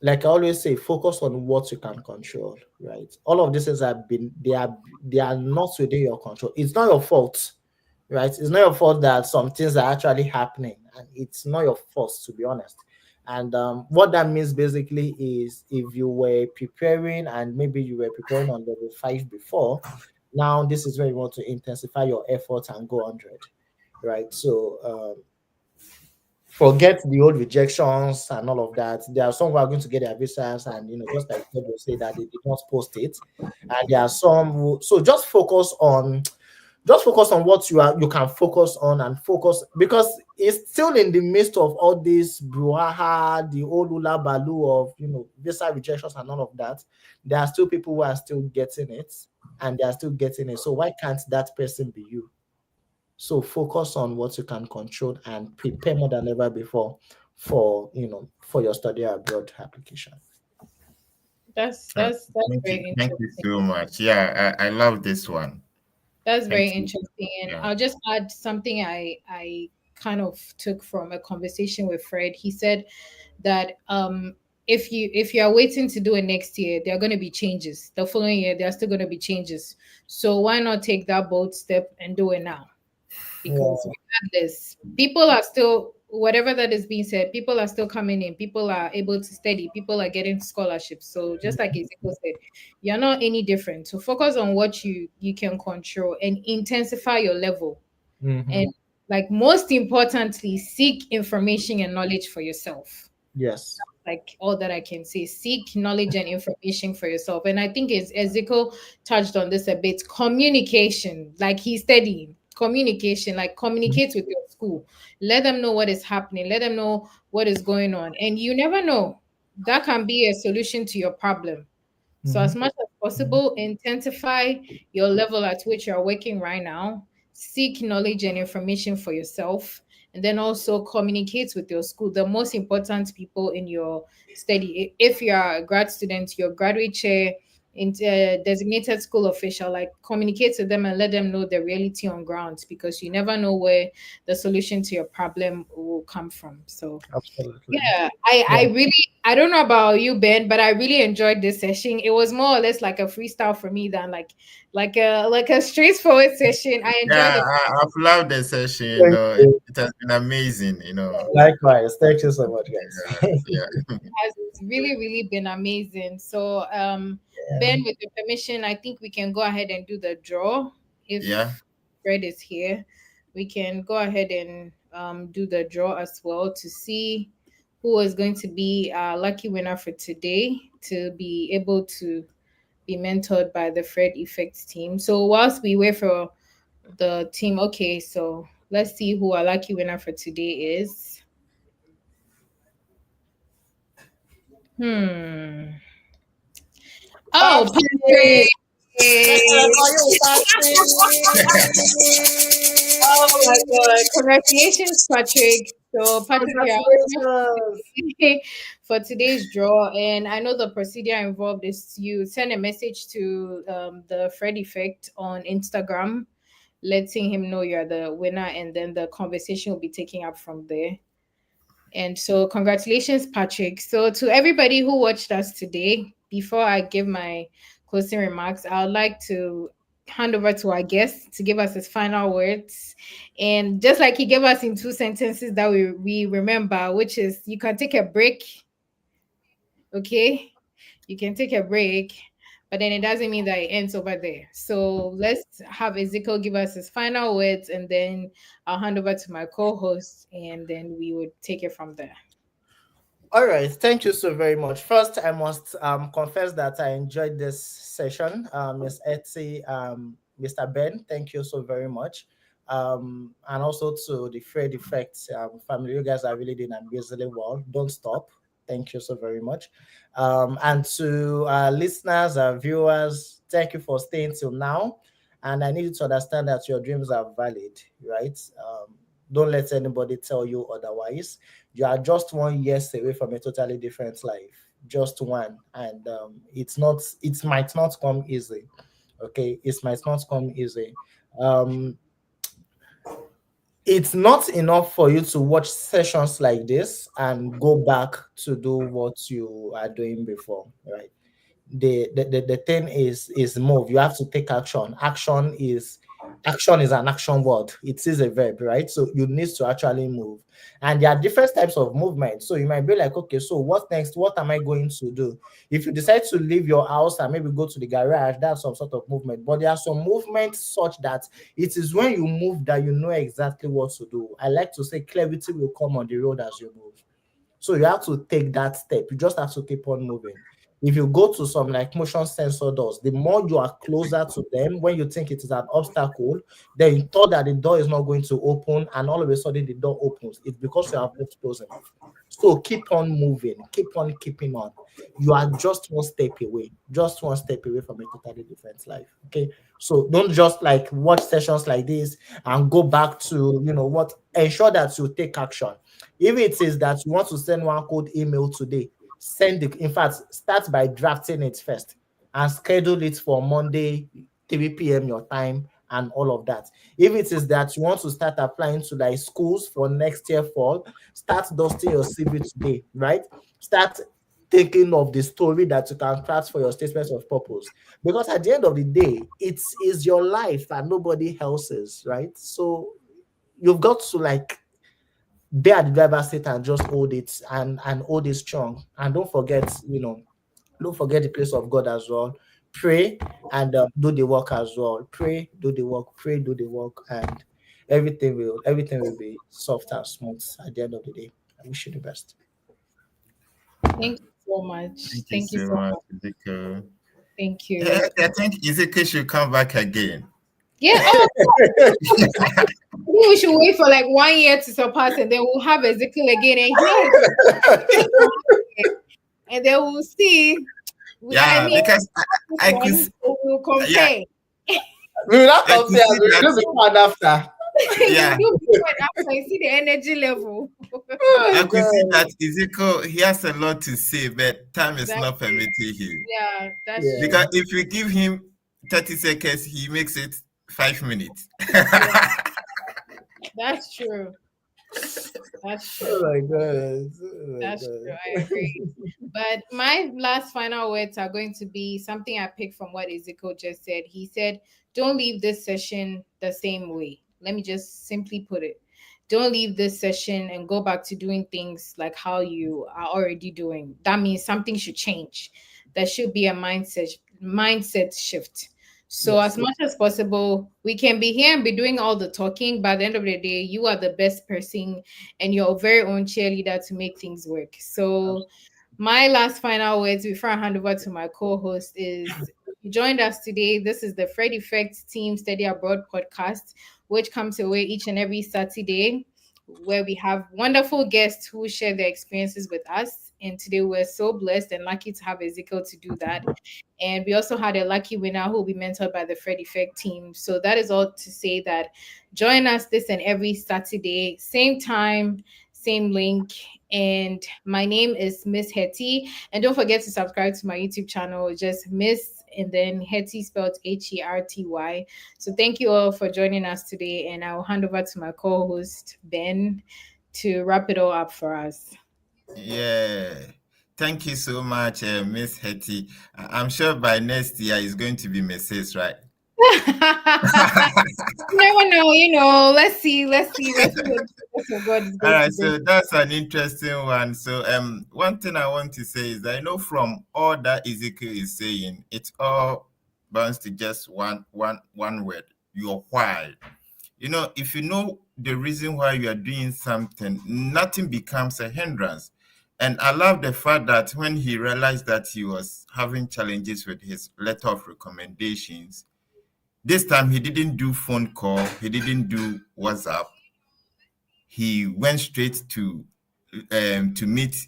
like I always say, focus on what you can control, right? All of these things they are not within your control. It's not your fault, right? It's not your fault that some things are actually happening, and it's not your fault, to be honest. And what that means basically is, if you were preparing and maybe you were preparing on level 5 before, now this is where you want to intensify your efforts and go 100, right? So forget the old rejections and all of that. There are some who are going to get their visas, and just like God will say that they did not post it, and there are some who, so just focus on what you can focus on, and focus, because it's still in the midst of all this brouhaha, the old hula baloo of visa rejections and all of that. There are still people who are still getting it, and they are still getting it. So why can't that person be you? So focus on what you can control and prepare more than ever before for your study abroad application. That's Thank you. very Thank you interesting. so much. Yeah, I love this one. That's Thank very you. interesting. And Yeah. I'll just add something I kind of took from a conversation with Fred. He said that if you are waiting to do it next year, there are going to be changes. The following year, there are still going to be changes. So why not take that bold step and do it now? Because Yeah. regardless, people are still, whatever that is being said, people are still coming in, people are able to study, people are getting scholarships. So just like Ezekiel said, you're not any different. So focus on what you can control and intensify your level. Mm-hmm. And like most importantly, seek information and knowledge for yourself. Yes. Like all that I can say, seek knowledge and information for yourself. And I think it's Ezekiel touched on this a bit. Communication, like he's studying communication, like communicate with your school, let them know what is happening, let them know what is going on. And you never know, that can be a solution to your problem. So Mm-hmm. as much as possible, intensify your level at which you're working right now. Seek knowledge and information for yourself, and then also communicate with your school, the most important people in your study. If you are a grad student, your graduate chair, designated school official, like communicate to them and let them know the reality on ground, because you never know where the solution to your problem will come from. So Absolutely. yeah, I Yeah. I really, I don't know about you, Ben, but I really enjoyed this session. It was more or less like a freestyle for me than like a straightforward session. I enjoyed Yeah, the I've loved the session. Thank you. It has been amazing. Likewise. Thank you so much, guys. Yeah, has really, really been amazing. So, Yeah. Ben, with your permission, I think we can go ahead and do the draw. yeah. If Fred is here, we can go ahead and do the draw as well to see who is going to be our lucky winner for today to be able to be mentored by the Fred Effect team. So, whilst we wait for the team, okay, so let's see who our lucky winner for today is. Hmm. Oh, Patrick! Patrick. Are you Oh my God. Congratulations, Patrick. So, Patrick, you're Congratulations! for today's draw. And I know the procedure involved is you send a message to the Fred Effect on Instagram, letting him know you're the winner, and then the conversation will be taken up from there. And so, congratulations, Patrick. So, to everybody who watched us today, before I give my closing remarks, I would like to hand over to our guest to give us his final words. And just like he gave us in two sentences that we remember, which is you can take a break, okay? You can take a break, but then it doesn't mean that it ends over there. So let's have Ezekiel give us his final words, and then I'll hand over to my co-host, and then we would take it from there. All right, thank you so very much. First, I must confess that I enjoyed this session. Miss Etsy, Mr. Ben, thank you so very much. And also to the Fred Effect family, you guys are really doing amazingly well. Don't stop. Thank you so very much. And to our listeners, our viewers, thank you for staying till now. And I need you to understand that your dreams are valid, right? Don't let anybody tell you otherwise. You are just 1 year away from a totally different life, just one. And it might not come easy. Okay, it might not come easy. um it's not enough for you to watch sessions like this and go back to do what you are doing before, right? The thing is move. You have to take action. Action is an action word. It is a verb, right? So you need to actually move. And there are different types of movement. So you might be like, okay, so what next? What am I going to do? If you decide to leave your house and maybe go to the garage, that's some sort of movement. But there are some movements such that it is when you move that you know exactly what to do. I like to say clarity will come on the road as you move. So you have to take that step. You just have to keep on moving. If you go to some like motion sensor doors, the more you are closer to them, when you think it is an obstacle, then you thought that the door is not going to open, and all of a sudden the door opens. It's because you have moved close enough. So keep on moving, keep on keeping on. You are just one step away from a totally different life. Okay. So don't just like watch sessions like this and go back to what. Ensure that you take action. If it is that you want to send one code email today, send it. In fact, start by drafting it first and schedule it for Monday, 3 p.m. your time and all of that. If it is that you want to start applying to like schools for next year fall, start dusting your CV today, right? Start thinking of the story that you can craft for your statements of purpose. Because at the end of the day, it is your life and nobody else's, right? So you've got to like be at the driver's seat and just hold it and hold it strong. And don't forget the place of God as well. Pray and do the work as well. Pray, do the work, and everything will be soft and smooth at the end of the day. I wish you the best. Thank you so much. Thank you Thank you so so much, much. Ezekiel. Thank Yeah, you. I think Ezekiel should come back again. Yeah. Oh, I think we should wait for like 1 year to surpass, and then we'll have Ezekiel again, and and then we'll see. I Yeah, mean, because this I could, one we'll yeah, compare. We will not I could compare. see We that. will do the one after. You Yeah, do before and after, you see the energy level. Oh I my could see God. that Ezekiel, he has a lot to say, but time is not Exactly. permitting him. Yeah, that's Yeah. Because true. if we give him 30 seconds, he makes it 5 minutes. Yeah, that's true. That's Oh true. my God. Oh my That's true. God. I agree. But my last final words are going to be something I picked from what Ezekiel just said. He said, "Don't leave this session the same way." Let me just simply put it. Don't leave this session and go back to doing things like how you are already doing. That means something should change. There should be a mindset shift. So Yes. as much as possible, we can be here and be doing all the talking, but at the end of the day, you are the best person and your very own cheerleader to make things work. So my last final words before I hand over to my co-host is you joined us today. This is the Fred Effect Team Study Abroad podcast, which comes away each and every Saturday, where we have wonderful guests who share their experiences with us. And today we're so blessed and lucky to have Ezekiel to do that. And we also had a lucky winner who will be mentored by the Fred Effect team. So that is all to say that join us this and every Saturday, same time, same link. And my name is Miss Hetty. And don't forget to subscribe to my YouTube channel, just Miss and then Hetty spelled Herty. So thank you all for joining us today. And I will hand over to my co-host Ben to wrap it all up for us. Yeah. Thank you so much, Miss Hetty. I'm sure by next year it's going to be Mrs. Right? Never know, let's see what God is All going to right, bring. so that's an interesting one. So, one thing I want to say is that I know from all that Ezekiel is saying, it all bounds to just one word: your why. If you know the reason why you are doing something, nothing becomes a hindrance. And I love the fact that when he realized that he was having challenges with his letter of recommendations, this time he didn't do phone call, he didn't do WhatsApp, he went straight to meet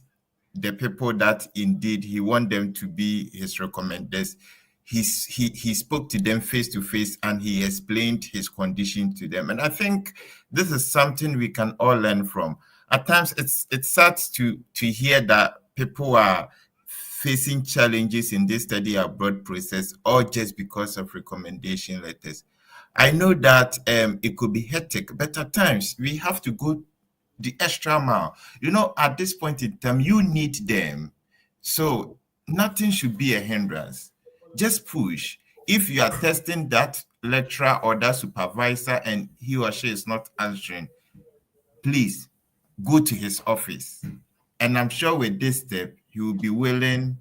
the people that indeed he want them to be his recommenders. He spoke to them face to face and he explained his condition to them. And I think this is something we can all learn from. At times it's sad to hear that people are facing challenges in this study abroad process all just because of recommendation letters. I know that it could be hectic, but at times we have to go the extra mile. At this point in time, you need them. So nothing should be a hindrance. Just push. If you are testing that lecturer or that supervisor and he or she is not answering, please go to his office. And I'm sure with this step, he will be willing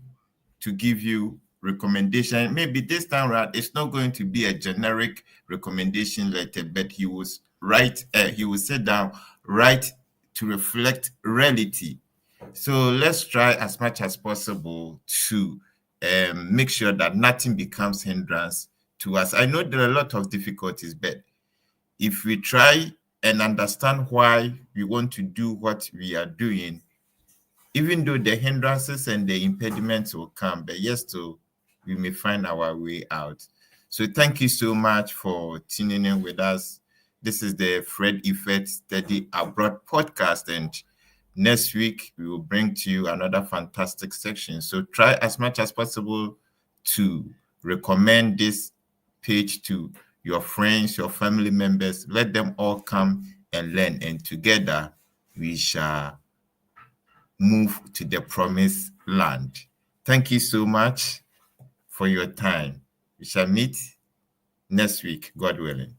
to give you recommendation. Maybe this time around, it's not going to be a generic recommendation letter, but he will sit down, write to reflect reality. So let's try as much as possible to make sure that nothing becomes hindrance to us. I know there are a lot of difficulties, but if we try and understand why we want to do what we are doing, even though the hindrances and the impediments will come, but yes, so we may find our way out. So thank you so much for tuning in with us. This is the Fred Effect Study Abroad podcast, and next week we will bring to you another fantastic section. So try as much as possible to recommend this page to your friends, your family members. Let them all come and learn, and together we shall move to the promised land. Thank you so much for your time. We shall meet next week, God willing.